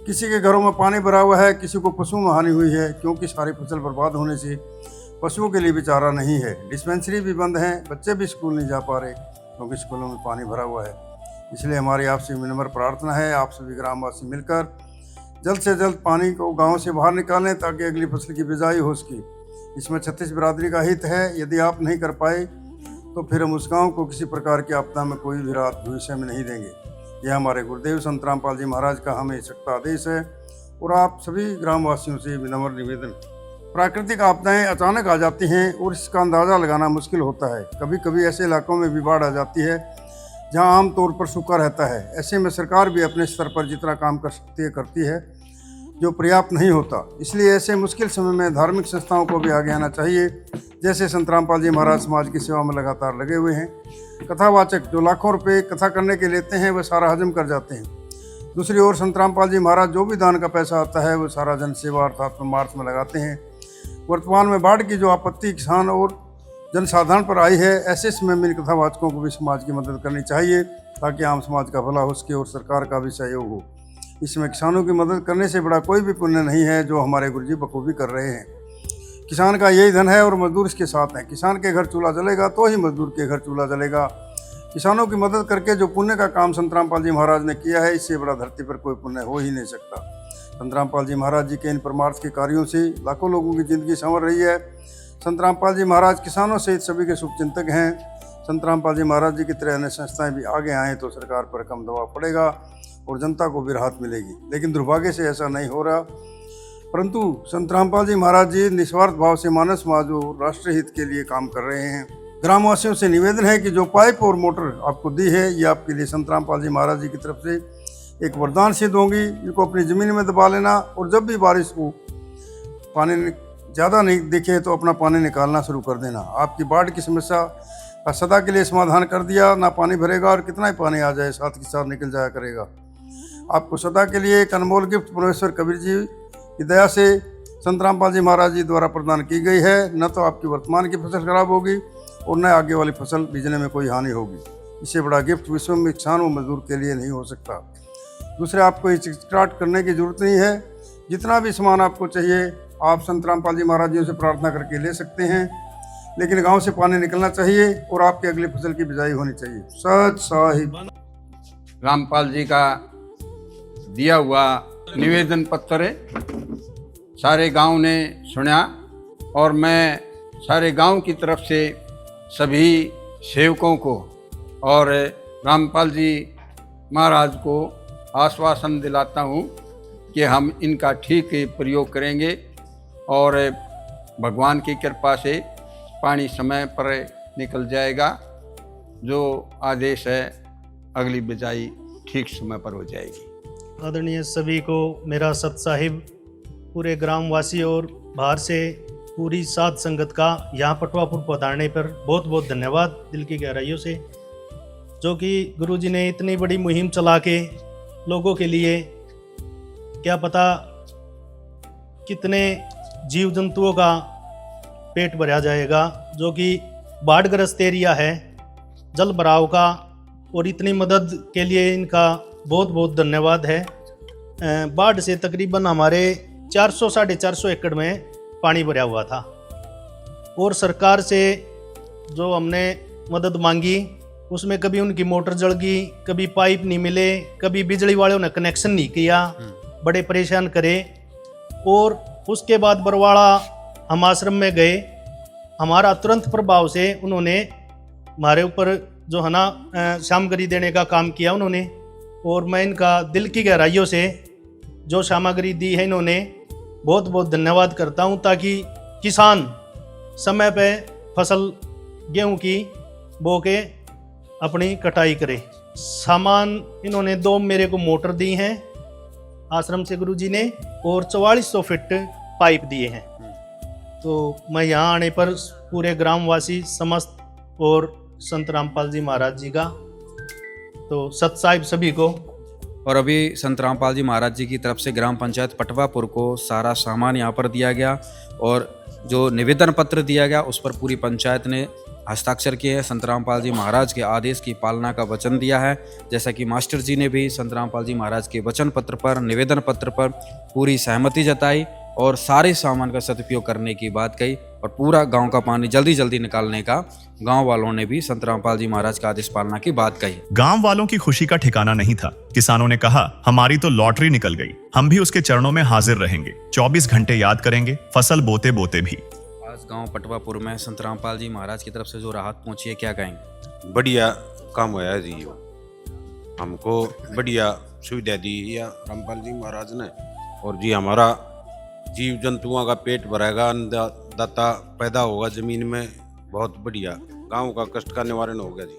Speaker 6: किसी के घरों में पानी भरा हुआ है, किसी को पशुओं में हानि हुई है, क्योंकि सारी फसल बर्बाद होने से पशुओं के लिए भी चारा नहीं है। डिस्पेंसरी भी बंद हैं, बच्चे भी स्कूल नहीं जा पा रहे क्योंकि स्कूलों में पानी भरा हुआ है। इसलिए हमारी आपसे विनम्र प्रार्थना है, आप सभी ग्रामवासी मिलकर जल्द से जल्द पानी को गांव से बाहर निकालें, ताकि अगली फसल की बिजाई हो सके। इसमें 36 बिरादरी का हित है। यदि आप नहीं कर पाए तो फिर हम उस गांव को किसी प्रकार की आपदा में कोई भी राहत भविष्य में नहीं देंगे। यह हमारे गुरुदेव संत रामपाल जी महाराज का हमें सख्त आदेश है, और आप सभी ग्रामवासियों से विनम्र निवेदन
Speaker 16: प्राकृतिक आपदाएं अचानक आ जाती हैं और इसका अंदाज़ा लगाना मुश्किल होता है। कभी कभी ऐसे इलाकों में भी बाढ़ आ जाती है जहां आम तौर पर सूखा रहता है। ऐसे में सरकार भी अपने स्तर पर जितना काम कर सकती है करती है, जो पर्याप्त नहीं होता। इसलिए ऐसे मुश्किल समय में धार्मिक संस्थाओं को भी आगे आना चाहिए। जैसे संत रामपाल जी महाराज समाज की सेवा में लगातार लगे हुए हैं। कथावाचक जो लाखों रुपए कथा करने के लेते हैं वह सारा हजम कर जाते हैं। दूसरी ओर संत रामपाल जी महाराज जो भी दान का पैसा आता है वो सारा जन सेवा अर्थात मार्च में लगाते हैं। वर्तमान में बाढ़ की जो आपत्ति किसान और जनसाधारण पर आई है, ऐसे समय में कथावाचकों को भी समाज की मदद करनी चाहिए ताकि आम समाज का भला हो सके और सरकार का भी सहयोग हो। इसमें किसानों की मदद करने से बड़ा कोई भी पुण्य नहीं है, जो हमारे गुरुजी बखूबी कर रहे हैं। किसान का यही धन है और मजदूर इसके साथ हैं। किसान के घर चूल्हा जलेगा तो ही मजदूर के घर चूल्हा जलेगा। किसानों की मदद करके जो पुण्य का काम संत रामपाल जी महाराज ने किया है, इससे बड़ा धरती पर कोई पुण्य हो ही नहीं सकता। संत रामपाल जी महाराज जी के इन परमार्थ के कार्यों से लाखों लोगों की जिंदगी संवर रही है। संत रामपाल जी महाराज किसानों सहित सभी के शुभचिंतक हैं। संत रामपाल जी महाराज जी की तरह अन्य संस्थाएं भी आगे आएँ तो सरकार पर कम दबाव पड़ेगा और जनता को भी राहत मिलेगी। लेकिन दुर्भाग्य से ऐसा नहीं हो रहा। परंतु संत रामपाल जी महाराज जी निस्वार्थ भाव से मानव समाज और राष्ट्र हित के लिए काम कर रहे हैं। ग्रामवासियों से निवेदन है कि जो पाइप और मोटर आपको दी है, ये आपके लिए संत रामपाल जी महाराज जी की तरफ से एक वरदान सिद्ध होंगी। इनको अपनी ज़मीन में दबा लेना और जब भी बारिश हो, पानी ज़्यादा नहीं दिखे तो अपना पानी निकालना शुरू कर देना। आपकी बाढ़ की समस्या का सदा के लिए समाधान कर दिया। ना पानी भरेगा और कितना ही पानी आ जाए साथ के साथ निकल जाया करेगा। आपको सदा के लिए एक अनमोल गिफ्ट परमेश्वर कबीर जी की दया से संत रामपाल जी महाराज जी द्वारा प्रदान की गई है। न तो आपकी वर्तमान की फसल खराब होगी और न आगे वाली फसल बीजने में कोई हानि होगी। इससे बड़ा गिफ्ट विश्व में किसान व मजदूर के लिए नहीं हो सकता। दूसरे, आपको हिचकिचाहट करने की जरूरत नहीं है। जितना भी सामान आपको चाहिए आप संत रामपाल जी महाराज जी से प्रार्थना करके ले सकते हैं। लेकिन गांव से पानी निकलना चाहिए और आपकी अगली फसल की बिजाई होनी चाहिए। सच साहिब। रामपाल जी का दिया हुआ निवेदन पत्र सारे गांव ने सुना और मैं सारे गांव की तरफ से सभी सेवकों को और रामपाल जी महाराज को आश्वासन दिलाता हूं कि हम इनका ठीक प्रयोग करेंगे और भगवान की कृपा से पानी समय पर निकल जाएगा। जो आदेश है अगली बिजाई ठीक समय पर हो जाएगी।
Speaker 13: आदरणीय सभी को मेरा सत साहिब, पूरे ग्रामवासी और बाहर से पूरी साध संगत का यहाँ पटवापुर पधारने पर बहुत बहुत धन्यवाद दिल की गहराइयों से। जो कि गुरुजी ने इतनी बड़ी मुहिम चला के लोगों के लिए क्या पता कितने जीव जंतुओं का पेट भरा जाएगा, जो कि बाढ़ग्रस्त एरिया है जल भराव का, और इतनी मदद के लिए इनका बहुत बहुत धन्यवाद है। बाढ़ से तकरीबन हमारे 400-450 एकड़ में पानी भरा हुआ था और सरकार से जो हमने मदद मांगी उसमें कभी उनकी मोटर जल गई, कभी पाइप नहीं मिले, कभी बिजली वालों ने कनेक्शन नहीं किया, बड़े परेशान करे। और उसके बाद बरवाड़ा हम आश्रम में गए, हमारा तुरंत प्रभाव से उन्होंने हमारे ऊपर जो है ना सामग्री देने का काम किया उन्होंने, और मैं इनका दिल की गहराइयों से जो सामग्री दी है इन्होंने बहुत बहुत धन्यवाद करता हूं, ताकि किसान समय पे फसल गेहूं की बो के अपनी कटाई करे। सामान इन्होंने 2 मेरे को मोटर दी हैं आश्रम से गुरुजी ने, और 4400 फीट पाइप दिए हैं। तो मैं यहाँ आने पर पूरे ग्रामवासी समस्त और संत रामपाल जी महाराज जी का तो सत साहिब सभी को।
Speaker 10: और अभी संत रामपाल जी महाराज जी की तरफ से ग्राम पंचायत पटवापुर को सारा सामान यहाँ पर दिया गया, और जो निवेदन पत्र दिया गया उस पर पूरी पंचायत ने हस्ताक्षर किए हैं। संत रामपाल जी महाराज के आदेश की पालना का वचन दिया है, जैसा कि मास्टर जी ने भी संत रामपाल जी महाराज के वचन पत्र पर, निवेदन पत्र पर पूरी सहमति जताई और सारे सामान का सदुपयोग करने की बात कही, और पूरा गांव का पानी जल्दी जल्दी निकालने का गांव वालों ने भी संत रामपाल जी महाराज का आदेश पालना की बात कही।
Speaker 12: गांव वालों की खुशी का ठिकाना नहीं था। किसानों ने कहा, हमारी तो लॉटरी निकल गई, हम भी उसके चरणों में हाजिर रहेंगे, 24 घंटे याद करेंगे, फसल बोते बोते भी।
Speaker 10: आज गांव पटवापुर में संत रामपाल जी महाराज की तरफ से जो राहत पहुंची है, क्या कहेंगे?
Speaker 19: बढ़िया काम हुआ जी, हमको बढ़िया सुविधा दी है रामपाल जी महाराज ने, और जी हमारा जीव जंतुओं का पेट भरेगा, अन्नदाता पैदा होगा ज़मीन में। बहुत बढ़िया, गांव का कष्ट का निवारण हो गया जी,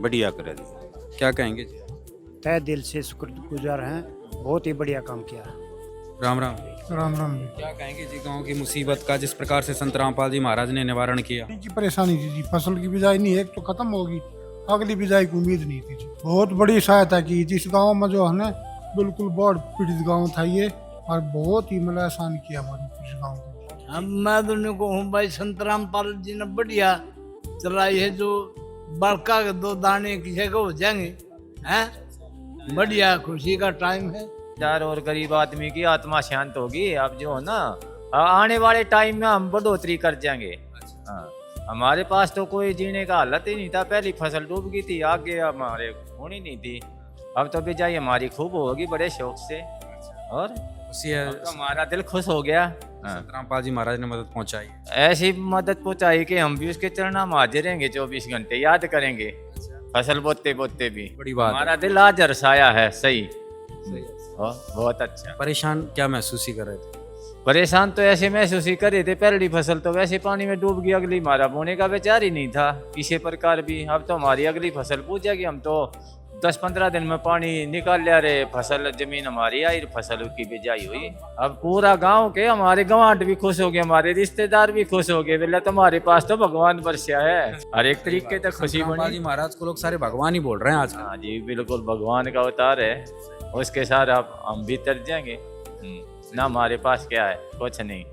Speaker 19: बढ़िया करे जी।
Speaker 10: क्या कहेंगे जी?
Speaker 20: तहे दिल से शुक्रगुजार हैं, बहुत ही बढ़िया काम किया।
Speaker 10: राम राम।
Speaker 6: राम राम।
Speaker 10: क्या कहेंगे जी गांव की मुसीबत का जिस प्रकार से संत रामपाल जी महाराज ने निवारण किया?
Speaker 6: की परेशानी थी जी, फसल की बिजाई नहीं, एक तो खत्म होगी, अगली बिजाई की उम्मीद नहीं थी जी। बहुत बड़ी सहायता की जिस गांव में, जो है ना बिल्कुल बाढ़ पीड़ित गांव था ये, और बहुत ही मतलब आसान किया हमारे इस गांव को।
Speaker 21: मैं दोनों को हूँ भाई, संत रामपाल जी ने बढ़िया चलाई है, जो बड़का के 2 दाने किसी को हो जाएंगे हैं, बढ़िया खुशी का टाइम है
Speaker 11: यार। और गरीब आदमी की आत्मा शांत होगी। अब जो है ना आने वाले टाइम में हम बढ़ोतरी कर जाएंगे। हाँ, हमारे पास तो कोई जीने का हालत ही नहीं था, पहली फसल डूब गई थी, आगे हमारे होनी नहीं थी। अब तो बिजाई हमारी खूब होगी बड़े शौक से, और तो हमारा दिल खुश हो गया।
Speaker 10: संत रामपाल जी महाराज ने मदद पहुंचाई,
Speaker 11: ऐसी मदद पहुंचाई कि हम भी उसके चरणों में हाजिर रहेंगे, 24 घंटे याद करेंगे, फसल बोते बोते भी।
Speaker 10: बड़ी बात,
Speaker 11: हमारा दिल आज हर्षाया है। सही बहुत अच्छा।
Speaker 10: परेशान क्या महसूस ही कर रहे थे?
Speaker 11: परेशान तो ऐसे महसूस ही कर रहे थे, पहली फसल तो वैसे पानी में डूब गई, अगली हमारा बोने का विचार ही नहीं था किसी प्रकार भी। अब तो हमारी अगली फसल पूछ जाएगी, हम तो 10-15 दिन में पानी निकाल ले रहे, फसल जमीन हमारी आई, फसल की बिजाई हुई। अब पूरा गांव के हमारे गंवाट भी खुश हो गए, हमारे रिश्तेदार भी खुश हो गए, बोले तुम्हारे पास तो भगवान बरसा है। हर एक तरीके तक खुशी बनी।
Speaker 10: जी महाराज को लोग सारे भगवान ही बोल रहे हैं आज।
Speaker 11: हाँ जी, बिल्कुल भगवान का अवतार है, उसके साथ अब हम भी तर जाएंगे ना। हमारे पास क्या है, कुछ नहीं।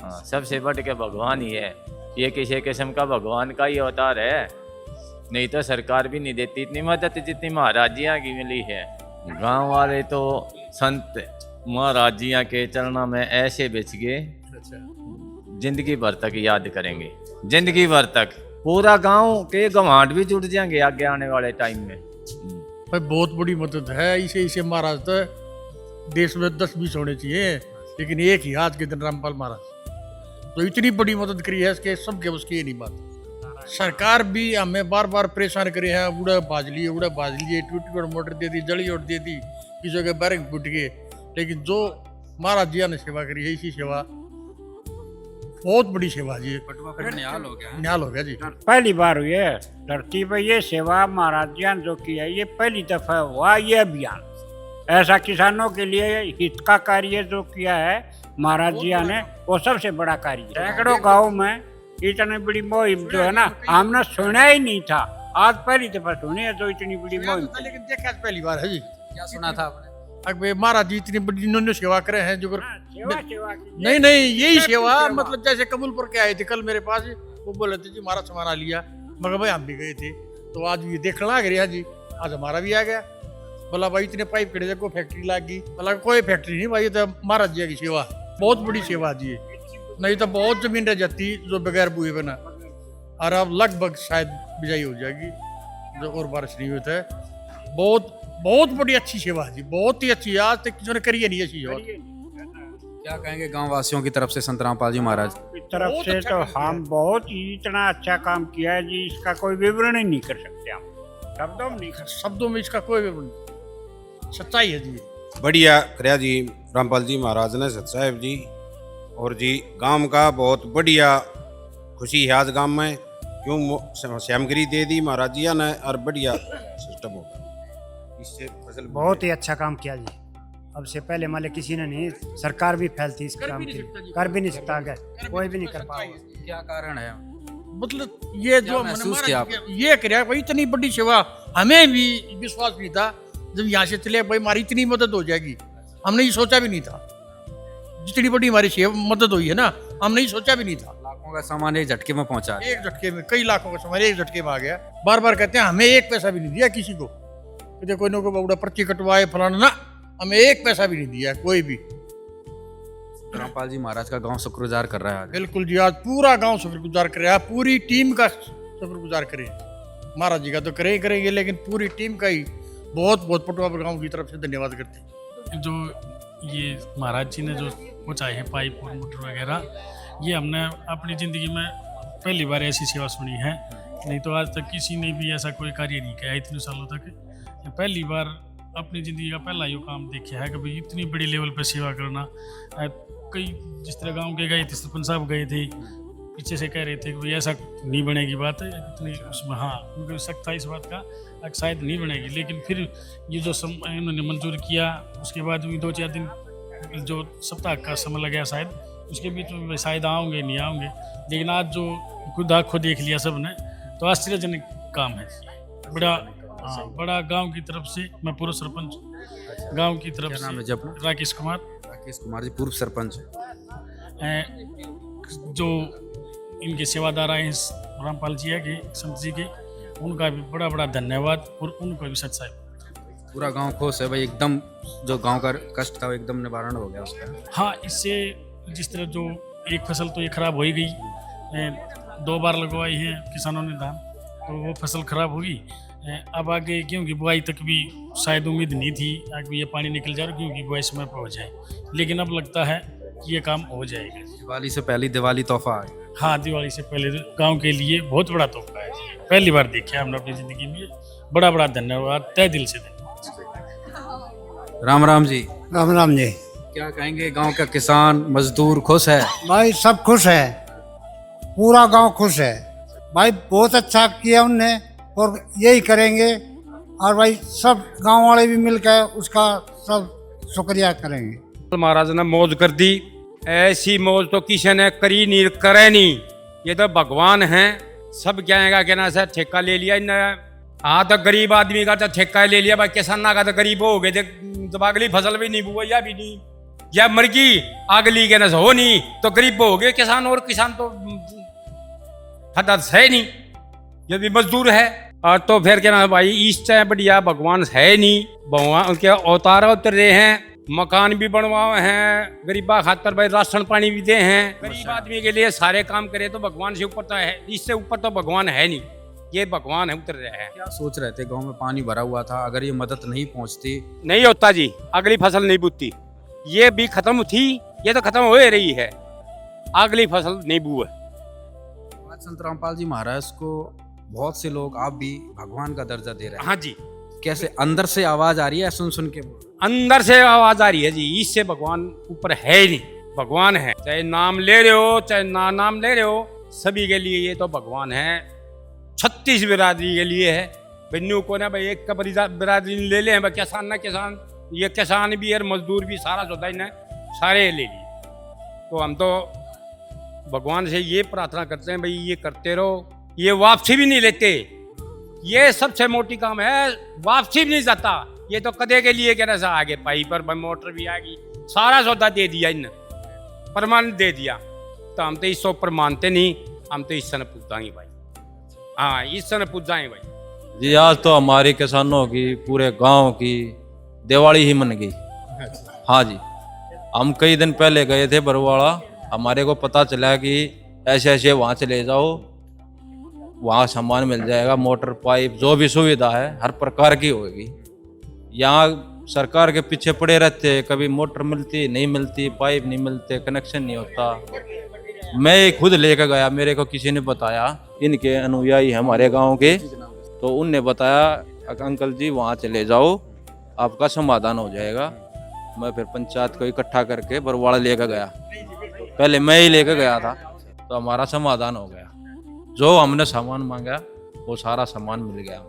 Speaker 11: हाँ, सबसे बढ़ के भगवान ही है, ये किसी किस्म का भगवान का ही अवतार है, नहीं तो सरकार भी नहीं देती इतनी मदद जितनी महाराजियाँ की मिली है। गांव वाले तो संत महाराजियाँ के चरणों में ऐसे बिछ गए, जिंदगी भर तक याद करेंगे, जिंदगी भर तक। पूरा गांव के गंवाट भी जुट जाएंगे आगे आने वाले टाइम में।
Speaker 7: भाई बहुत बड़ी मदद है, इसे महाराज तो देश में 10-20 होने चाहिए, लेकिन एक ही आज के दिन रामपाल महाराज तो इतनी बड़ी मदद करी है, इसके सबके उसकी ये नहीं बात। सरकार भी हमें बार बार परेशान करे है, उड़ा बाज लिए, टूटी और मोटर दे दी, जड़ी और दे दी, किसी के बैरंग फूट गए, लेकिन जो महाराज जी ने सेवा करी है, इसी सेवा बहुत बड़ी सेवा जी।
Speaker 10: निहाल हो गया,
Speaker 7: निहाल हो गया जी।
Speaker 22: पहली बार हुई है धरती पर ये सेवा महाराज जी ने जो किया, ये पहली दफा हुआ ये अभियान। ऐसा किसानों के लिए हित का कार्य जो किया है महाराज जी ने, वो सबसे बड़ा कार्य। सैकड़ों गाँव में इतनी बड़ी मुहिम जो है ना, हमने सुना ही नहीं था, आज पहली दफा सुनी है जो इतनी बड़ी मुहिम।
Speaker 7: लेकिन देखा पहली बार है जी।
Speaker 10: क्या सुना था आपने?
Speaker 7: अगर महाराज जी इतनी बड़ी इन्होंने सेवा करे हैं जो नहीं यही सेवा, मतलब जैसे कबूलपुर के आए थे कल मेरे पास, वो बोले थे जी हमारा सामान आ लिया, मगर भाई हम भी गए थे, तो आज ये देखना आ गया जी, आज हमारा भी आ गया। बोला भाई इतने पाइप खड़े को फैक्ट्री लग गई, बोला कोई फैक्ट्री नहीं भाई, तो महाराज जी की सेवा, बहुत बड़ी सेवा जी, नहीं तो बहुत जमीन रह जाती जो बगैर बुए बना, और अब लगभग शायद बिजाई हो जाएगी जो और बारिश नहीं होता है। बहुत बड़ी अच्छी सेवा जी, बहुत ही अच्छी, आज तक किसी ने करी नहीं ऐसी सेवा।
Speaker 10: क्या कहेंगे गांव वासियों की तरफ से संत रामपाल जी महाराज
Speaker 22: की तरफ से? तो हम बहुत ही इतना अच्छा काम किया है जी, इसका कोई विवरण ही नहीं कर सकते हम,
Speaker 7: शब्दों में इसका कोई विवरण, सच्चाई है जी।
Speaker 19: बढ़िया करया जी रामपाल जी महाराज ने, सत साहेब जी, और जी गांव का बहुत बढ़िया खुशी है आज गांव में, क्यों श्यामगिरी दे दी महाराज जी ने, और बढ़िया सिस्टम होगा, इससे फसल
Speaker 20: बहुत ही अच्छा काम किया जी। अब से पहले माले किसी ने नहीं, सरकार भी फैलती इस काम के लिए, कर भी नहीं सकता, अगर कोई भी नहीं कर पाएगा।
Speaker 10: क्या कारण है?
Speaker 7: मतलब ये जो
Speaker 10: महसूस किया
Speaker 7: ये कराया भाई, इतनी बड़ी सेवा हमें भी विश्वास नहीं था जब यहाँ से चले भाई हमारी इतनी मदद हो जाएगी, हमने ये सोचा भी नहीं था। जितनी बड़ी हमारी सेवा मदद हुई है ना, हमने ये सोचा भी नहीं था।
Speaker 10: लाखों का सामान एक झटके में पहुंचा,
Speaker 7: एक झटके में, कई लाखों का सामान एक झटके में आ गया। बार बार कहते हैं हमें एक पैसा भी नहीं दिया किसी को, कोई ना कोई बड़ा पर्ची कटवाए फलाना, ना हमें एक पैसा भी नहीं दिया कोई भी।
Speaker 10: रामपाल जी महाराज का गांव शुक्रगुजार कर रहा है।
Speaker 7: बिल्कुल जी, आज पूरा गांव शुक्रगुजार कर रहा है, पूरी टीम का शुक्रगुजार करें। महाराज जी का तो करेंगे, लेकिन पूरी टीम का ही बहुत पटवा गांव की तरफ से धन्यवाद करते हैं।
Speaker 9: जो ये महाराज जी ने जो पहुँचाए हैं पाइप और मोटर वगैरह, ये हमने अपनी ज़िंदगी में पहली बार ऐसी सेवा सुनी है, नहीं तो आज तक किसी ने भी ऐसा कोई कार्य नहीं किया इतने सालों तक। पहली बार अपनी ज़िंदगी का पहला यो काम देखा है कि भाई इतनी बड़ी लेवल पे सेवा करना। कई जिस तरह गांव के गए थे, सरपंच साहब गए थे, पीछे से कह रहे थे कि भाई ऐसा नहीं बनेगी बात है इतनी, उसमें हाँ उनको शक था इस बात का शायद नहीं बनेगी। लेकिन फिर ये जो इन्होंने मंजूर किया, उसके बाद भी 2-4 दिन जो सप्ताह का समय लगा शायद, उसके बीच में शायद आऊँगे नहीं आऊँगे, लेकिन आज जो खुद आँखों देख लिया सब ने, तो आश्चर्यजनक काम है। बड़ा गांव की तरफ से, मैं पूर्व सरपंच गांव की तरफ से।
Speaker 10: नाम है जब?
Speaker 9: राकेश कुमार
Speaker 10: जी पूर्व सरपंच
Speaker 9: जो इनके सेवादार आए हैं रामपाल जी के, संत जी के, उनका भी बड़ा धन्यवाद और उनको भी सच्चाई।
Speaker 10: पूरा गांव खुश है भाई, एकदम जो गांव का कष्ट था वो एकदम निवारण हो गया उसका।
Speaker 9: हाँ, इससे जिस तरह जो एक फसल तो ये खराब हो ही गई, 2 बार लगवाई है किसानों ने धान, तो वो फसल खराब होगी। अब आगे क्योंकि बुआई तक भी शायद उम्मीद नहीं थी आगे ये पानी निकल जाए क्योंकि बुआई समय पर हो जाए, लेकिन अब लगता है कि ये काम हो जाएगा।
Speaker 10: दिवाली से पहली दिवाली तोहफा है।
Speaker 9: हाँ, दिवाली से पहले गांव के लिए बहुत बड़ा तोहफा है, पहली बार देखा हमने अपनी ज़िंदगी में। बड़ा धन्यवाद, तहे दिल से धन्यवाद।
Speaker 10: राम राम जी।
Speaker 6: राम राम जी।
Speaker 10: क्या कहेंगे, गांव का किसान मजदूर खुश है?
Speaker 6: भाई सब खुश है, पूरा गांव खुश है भाई, बहुत अच्छा किया उनने और यही करेंगे। और भाई सब गांव वाले भी मिलकर उसका सब शुक्रिया करेंगे।
Speaker 5: महाराज ने मौज कर दी, ऐसी मौज तो किसी ने करी नहीं, करे नहीं। ये तो भगवान हैं, सब कहेगा कि ना सर ठेका ले लिया इन। हाँ, तो गरीब आदमी का तो ठेका ले लिया भाई, किसान का तो गरीब हो गए, जब अगली फसल भी नहीं बुआ या भी नहीं, या मर गई अगली के ना हो नहीं, तो गरीब हो गए किसान, और किसान तो हद है नहीं, ये भी मजदूर है। और तो फिर क्या ना भाई, इस चाहे बढ़िया भगवान है नहीं, भगवान के अवतार उतर रहे हैं, मकान भी बनवाए हैं, गरीबा खातर भाई राशन पानी भी दे हैं, गरीब आदमी के लिए सारे काम करे, तो भगवान से ऊपर तो है, इससे ऊपर तो भगवान है नहीं, ये भगवान है उतर रहे हैं।
Speaker 10: क्या सोच रहे थे, गांव में पानी भरा हुआ था, अगर ये मदद नहीं पहुंचती?
Speaker 5: नहीं होता जी, अगली फसल नहीं बूती, ये भी खत्म थी, ये तो खत्म हो रही है, अगली फसल नहीं बुए।
Speaker 10: आज संत रामपाल जी महाराज को बहुत से लोग, आप भी, भगवान का दर्जा दे रहे हैं।
Speaker 5: हाँ जी।
Speaker 10: कैसे अंदर से आवाज आ रही है, सुन के?
Speaker 5: अंदर से आवाज आ रही है जी, इससे भगवान ऊपर है ही नहीं, भगवान है, चाहे नाम ले रहे हो चाहे ना नाम ले रहे हो, सभी के लिए ये तो भगवान है। 36 बिरादरी के लिए है, बन्नू को ना भाई एक का बिरादरी ले ले, किसान ना किसान, ये किसान भी और मजदूर भी, सारा सौदा ने सारे ले लिए। तो हम तो भगवान से ये प्रार्थना करते हैं भाई, ये करते रहो, ये वापसी भी नहीं लेते, ये सबसे मोटी काम है, वापसी भी नहीं जाता, ये तो कदे के लिए कहना सा आगे पाई पर मोटर भी आ गई, सारा सौदा दे दिया इन, प्रमाण दे दिया, तो हम तो इस ऊपर मानते नहीं, हम तो इस सन पूछाएंगे भाई। हाँ, इस सन पूछाएंगे भाई
Speaker 4: जी। आज तो हमारे किसानों की, पूरे गांव की दिवाली ही मन गई। हाँ जी, हम कई दिन पहले गए थे बरवाड़ा, हमारे को पता चला कि ऐसे वहाँ चले जाओ, वहाँ सामान मिल जाएगा, मोटर पाइप जो भी सुविधा है हर प्रकार की होगी। यहाँ सरकार के पीछे पड़े रहते, कभी मोटर मिलती नहीं मिलती, पाइप नहीं मिलते, कनेक्शन नहीं होता। मैं खुद लेकर गया, मेरे को किसी ने बताया, इनके अनुयायी है हमारे गांव के, तो उनने बताया अंकल जी वहाँ चले जाओ, आपका समाधान हो जाएगा। मैं फिर पंचायत को इकट्ठा करके बरवाड़ा लेकर गया, पहले मैं ही लेकर गया था, तो हमारा समाधान हो गया। जो हमने सामान मांगा वो सारा सामान मिल गया,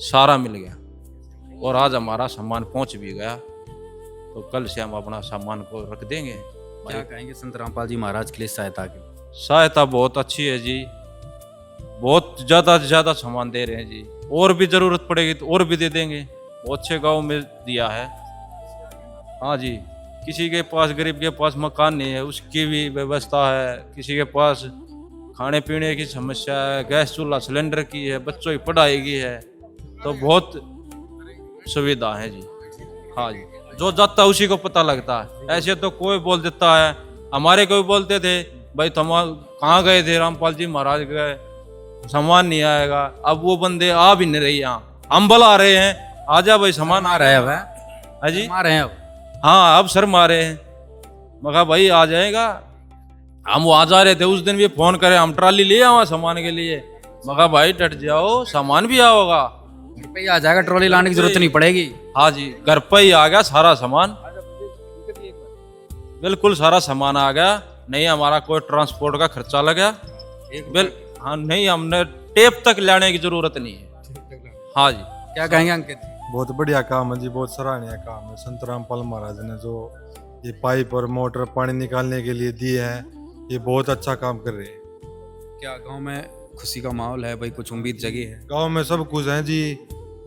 Speaker 4: सारा मिल गया, और आज हमारा सामान पहुंच भी गया, तो कल से हम अपना सामान को रख देंगे।
Speaker 10: क्या कहेंगे संत रामपाल जी महाराज के लिए सहायता की?
Speaker 4: सहायता बहुत अच्छी है जी, बहुत ज़्यादा से ज़्यादा सामान दे रहे हैं जी, और भी ज़रूरत पड़ेगी तो और भी दे देंगे, बहुत अच्छे गाँव में दिया है। हाँ जी, किसी के पास, गरीब के पास मकान नहीं है, उसकी भी व्यवस्था है, किसी के पास खाने पीने की समस्या है, गैस चूल्हा सिलेंडर की है, बच्चों की पढ़ाई की है, तो बहुत सुविधा है जी। हाँ जी, जो जाता है उसी को पता लगता है, ऐसे तो कोई बोल देता है। हमारे कोई बोलते थे भाई तुम कहाँ गए थे, रामपाल जी महाराज गए, सामान नहीं आएगा। अब वो बंदे आ भी नहीं रही, यहाँ हम बुला रहे हैं, आजा भाई सामान
Speaker 10: आ रहा है।
Speaker 4: हाँ जी,
Speaker 10: आ रहे हैं अब।
Speaker 4: हाँ, अब सर मारे हैं, मगर भाई आ जाएगा। हम वहाँ जा रहे थे, उस दिन भी फोन करे, हम ट्राली ले आओ सामान के लिए, मगर भाई डट जाओ, सामान भी आओगा।
Speaker 10: घर पे ही आ जाएगा, ट्रॉली लाने की जरूरत नहीं पड़ेगी।
Speaker 4: हाँ जी, घर पे ही आ गया सारा सामान, बिल्कुल सारा सामान आ गया। नहीं हमारा कोई ट्रांसपोर्ट का खर्चा लगा, हाँ नहीं, हमने टेप तक लाने की जरूरत नहीं है। हाँ जी,
Speaker 10: क्या कहेंगे अंकित?
Speaker 8: बहुत बढ़िया काम है जी, बहुत सराहनीय काम है। संत रामपाल महाराज ने जो ये पाइप और मोटर पानी निकालने के लिए दिए हैं, ये बहुत अच्छा काम कर रहे हैं।
Speaker 10: क्या गांव में खुशी का माहौल है भाई? कुछ उम्मीद जगी है?
Speaker 8: गांव में सब कुछ है जी,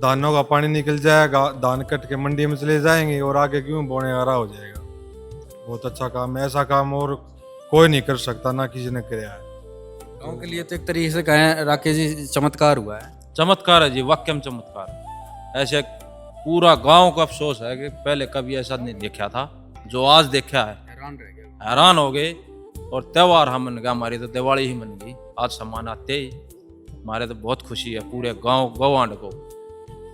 Speaker 8: धानों का पानी निकल जाएगा, धान कट के मंडी में चले जाएंगे और आगे क्यों बोने आ रहा हो जाएगा। बहुत अच्छा काम है, ऐसा काम और कोई नहीं कर सकता, ना किसी ने किया है।
Speaker 10: गांव के लिए तो एक तरीके से कहें राकेश जी, चमत्कार हुआ है।
Speaker 4: चमत्कार है जी, वाकई में चमत्कार। ऐसे पूरा गांव को अफसोस है कि पहले कभी ऐसा नहीं देखा था, जो आज देखा है हैरान हो गए। और त्यौहार हम मन गया, हमारी तो दिवाली ही मन गई। आज सामान आते ही हमारे तो बहुत खुशी है, पूरे गांव गवांड को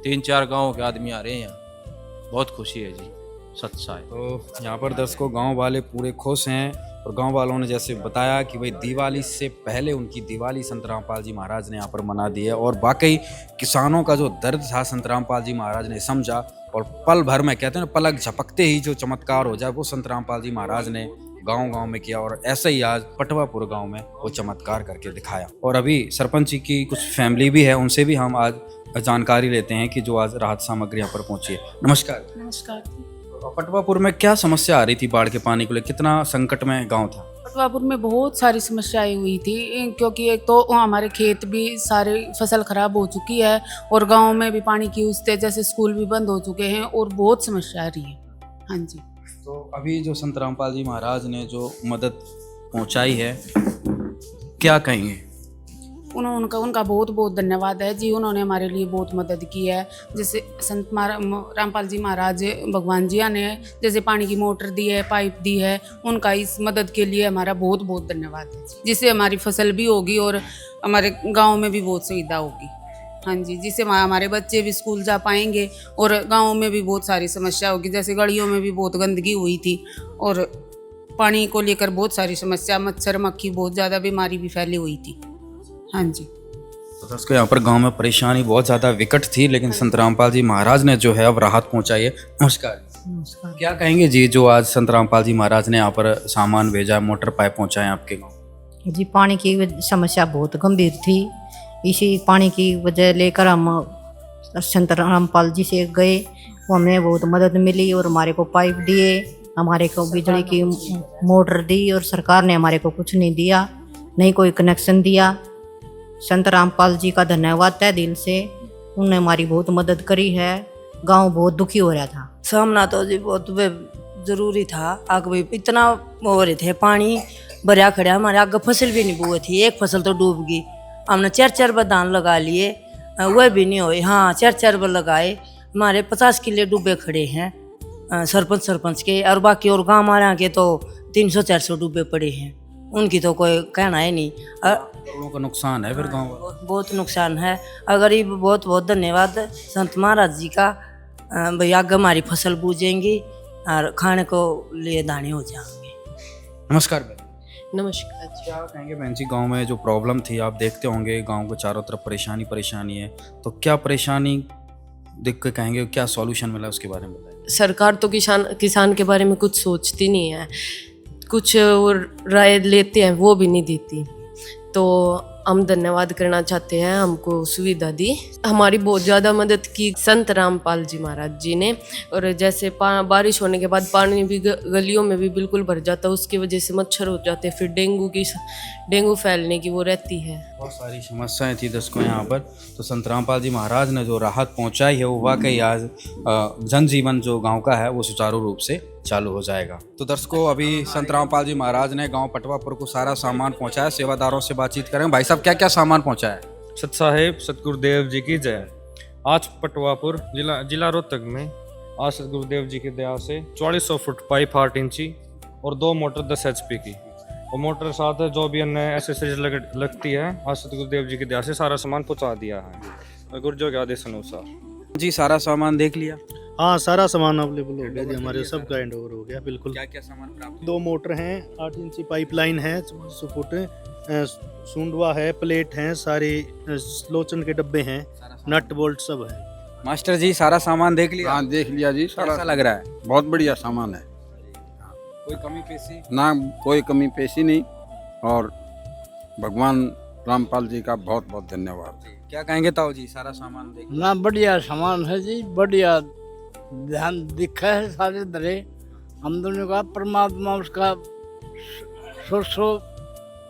Speaker 4: 3-4 गांव के आदमी आ रहे हैं यहाँ, बहुत खुशी है जी। सच्चा है।
Speaker 10: तो यहाँ पर दर्शकों गांव वाले पूरे खुश हैं और गांव वालों ने जैसे बताया कि भाई दिवाली से पहले उनकी दिवाली संत रामपाल जी महाराज ने यहाँ पर मना दी है और वाकई किसानों का जो दर्द था संत रामपाल जी महाराज ने समझा और पल भर में, कहते हैं ना, पलक झपकते ही जो चमत्कार हो जाए वो संत रामपाल जी महाराज ने गांव-गांव में किया और ऐसे ही आज पटवापुर गांव में वो चमत्कार करके दिखाया। और अभी सरपंच जी की कुछ फैमिली भी है, उनसे भी हम आज जानकारी लेते हैं कि जो आज राहत सामग्री यहाँ पर पहुंची है। नमस्कार।
Speaker 1: नमस्कार।
Speaker 10: पटवापुर में क्या समस्या आ रही थी बाढ़ के पानी को लेकर? कितना संकट में गांव था?
Speaker 1: पटवापुर में बहुत सारी समस्याएं हुई थी, क्योंकि एक तो हमारे खेत भी सारे फसल खराब हो चुकी है और गांव में भी पानी की उससे जैसे स्कूल भी बंद हो चुके हैं और बहुत समस्या आ रही है। हाँ जी।
Speaker 10: तो अभी जो संत रामपाल जी महाराज ने जो मदद पहुंचाई है, क्या कहेंगे?
Speaker 1: उनका बहुत बहुत धन्यवाद है जी। उन्होंने हमारे लिए बहुत मदद की है। जैसे संत रामपाल जी महाराज भगवान जी ने जैसे पानी की मोटर दी है, पाइप दी है, उनका इस मदद के लिए हमारा बहुत बहुत धन्यवाद है, जिससे हमारी फसल भी होगी और हमारे गांव में भी बहुत सुविधा होगी। हाँ जी, जिससे हमारे बच्चे भी स्कूल जा पाएंगे और गाँव में भी बहुत सारी समस्या होगी। जैसे गलियों में भी बहुत गंदगी हुई थी और पानी को लेकर बहुत सारी समस्या, मच्छर मक्खी बहुत ज़्यादा बीमारी भी फैली हुई थी। हाँ जी।
Speaker 10: तो दोस्तों यहाँ पर गांव में परेशानी बहुत ज़्यादा विकट थी, लेकिन संत रामपाल जी महाराज ने जो है अब राहत पहुंचाई है। नमस्कार।
Speaker 1: नमस्कार।
Speaker 10: क्या कहेंगे जी, जो आज संत रामपाल जी महाराज ने यहाँ पर सामान भेजा, मोटर पाइप पहुंचाए आपके गाँव?
Speaker 2: जी, पानी की समस्या बहुत गंभीर थी। इसी पानी की वजह लेकर हम संत रामपाल जी से गए, वो हमें बहुत मदद मिली और हमारे को पाइप दिए, हमारे को बिजली की मोटर दी और सरकार ने हमारे को कुछ नहीं दिया, नहीं कोई कनेक्शन दिया। संत रामपाल जी का धन्यवाद है दिल से, उन्होंने हमारी बहुत मदद करी है। गांव बहुत दुखी हो रहा था।
Speaker 23: सामना तो जी बहुत ज़रूरी था। आग भी इतना हो रहे थे, पानी भरा खड़ा, हमारे आगे फसल भी नहीं बुए थी, एक फसल तो डूब गई। हमने 4 बार धान लगा लिए, वह भी नहीं हुए। हाँ, 4 बार लगाए, हमारे 50 किले डूबे खड़े हैं सरपंच के, और बाकी और गाँव हमारे के तो 300-400 डूबे पड़े हैं, उनकी तो कोई कहना है नहीं।
Speaker 10: लोगों का नुकसान है फिर गाँव में,
Speaker 23: बहुत नुकसान है। अगर ये बहुत बहुत धन्यवाद संत महाराज जी का, भैया आगे हमारी फसल बूझेंगी और खाने को लिए दाने हो जाएंगे।
Speaker 10: नमस्कार बहन।
Speaker 3: नमस्कार।
Speaker 10: क्या कहेंगे बहन जी, गांव में जो प्रॉब्लम थी, आप देखते होंगे गांव को चारों तरफ परेशानी है, तो क्या परेशानी देख के कहेंगे क्या सॉल्यूशन मिला उसके बारे में बताइए।
Speaker 3: सरकार तो किसान के बारे में कुछ सोचती नहीं है, कुछ और राय लेते हैं वो भी नहीं देती। तो हम धन्यवाद करना चाहते हैं, हमको सुविधा दी, हमारी बहुत ज़्यादा मदद की संत रामपाल जी महाराज जी ने। और जैसे बारिश होने के बाद पानी भी गलियों में भी बिल्कुल भर जाता है, उसकी वजह से मच्छर हो जाते हैं, फिर डेंगू फैलने की वो रहती है।
Speaker 10: बहुत सारी समस्याएं थी दर्शकों यहाँ पर, तो संत रामपाल जी महाराज ने जो राहत पहुँचाई है वो वाकई आज जनजीवन जो गाँव का है वो सुचारू रूप से चालू हो जाएगा। तो दर्शकों अभी संत रामपाल जी महाराज ने गांव पटवापुर को सारा सामान पहुंचाया। सेवादारों से बातचीत करेंगे। भाई साहब, क्या क्या सामान पहुंचाया?
Speaker 8: सत साहेब सतगुरुदेव जी की जय। आज पटवापुर जिला रोहतक में आज सतगुरुदेव जी की दया से 4400 फुट पाइप 8 इंची और 2 मोटर 10 HP की, और मोटर साथ जो भी अन्य एसेसरीज लगती है, आज सतगुरुदेव जी की दया से सारा सामान पहुँचा दिया है गुरुजों के आदेश अनुसार।
Speaker 10: जी, सारा सामान देख लिया?
Speaker 13: हाँ, सारा सामान अवेलेबल हो गया जी, हमारे सब का हैंड ओवर हो गया बिल्कुल।
Speaker 10: क्या क्या सामान प्राप्त?
Speaker 13: 2 मोटर हैं, 8 इंची पाइपलाइन है, फुट सूंडवा है, प्लेट हैं, सारे लोचन के डब्बे हैं, नट बोल्ट सब है।
Speaker 10: मास्टर जी सारा सामान देख लिया?
Speaker 16: हाँ देख लिया जी, सारा
Speaker 10: कैसा लग रहा है?
Speaker 16: बहुत बढ़िया सामान है,
Speaker 10: कोई कमी पेशी?
Speaker 16: ना कोई कमी पेशी नहीं। और भगवान रामपाल जी का बहुत बहुत धन्यवाद।
Speaker 10: क्या कहेंगे ताऊ जी, सारा सामान देख
Speaker 21: ना बढ़िया सामान है जी, बढ़िया ध्यान दिखा है सारे दरे। हम दोनों का परमात्मा उसका सो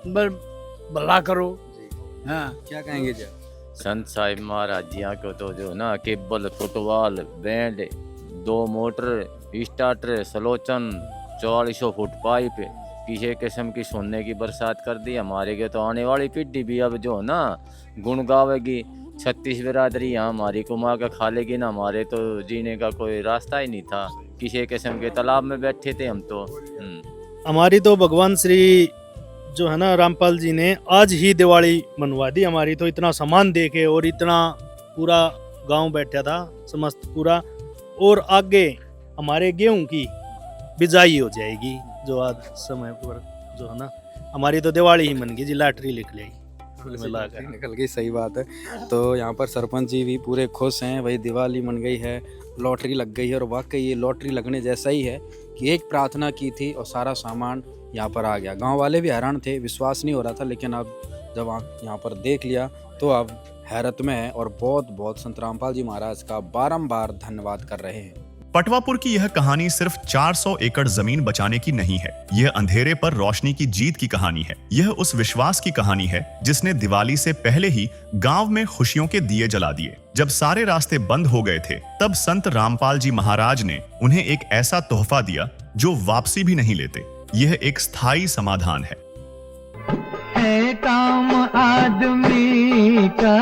Speaker 21: भला करो। हाँ,
Speaker 10: क्या कहेंगे जी?
Speaker 11: संत साहिब महाराज जी को तो जो ना cable, football, band, 2 motor, starter, सलोचन, 4400 फुट पाइप, किसी किस्म की सोने की बरसात कर दी। हमारे के तो आने वाली पीढ़ी भी अब जो ना गुण गावेगी। 36 बिरादरी यहाँ हमारी कुमा का खा लेगी ना, हमारे तो जीने का कोई रास्ता ही नहीं था। किसी किस्म के तालाब में बैठे थे हम तो।
Speaker 13: हमारी तो भगवान श्री जो है ना रामपाल जी ने आज ही दिवाली मनवा दी हमारी। तो इतना सामान देके और इतना पूरा गांव बैठा था समस्त पूरा, और आगे हमारे गेहूं की बिजाई हो जाएगी जो आज समय पर जो है ना हमारी तो दिवाली ही मन गई जी, लॉटरी लिख ली
Speaker 10: निकल गई। सही बात है। तो यहाँ पर सरपंच जी भी पूरे खुश हैं, वही दिवाली मन गई है, लॉटरी लग गई है। और वाकई ये लॉटरी लगने जैसा ही है कि एक प्रार्थना की थी और सारा सामान यहाँ पर आ गया। गांव वाले भी हैरान थे, विश्वास नहीं हो रहा था, लेकिन अब जब आप यहाँ पर देख लिया तो अब हैरत में है और बहुत बहुत संत रामपाल जी महाराज का बारंबार धन्यवाद कर रहे हैं।
Speaker 12: पटवापुर की यह कहानी सिर्फ 400 एकड़ जमीन बचाने की नहीं है, यह अंधेरे पर रोशनी की जीत की कहानी है। यह उस विश्वास की कहानी है जिसने दिवाली से पहले ही गांव में खुशियों के दिए जला दिए। जब सारे रास्ते बंद हो गए थे, तब संत रामपाल जी महाराज ने उन्हें एक ऐसा तोहफा दिया जो वापसी भी नहीं लेते। यह एक स्थायी समाधान है।
Speaker 14: काम आदमी का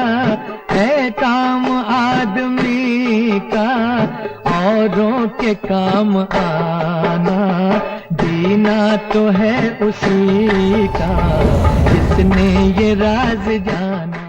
Speaker 14: है, काम आदमी का औरों के काम आना, जीना तो है उसी का जिसने ये राज जाना।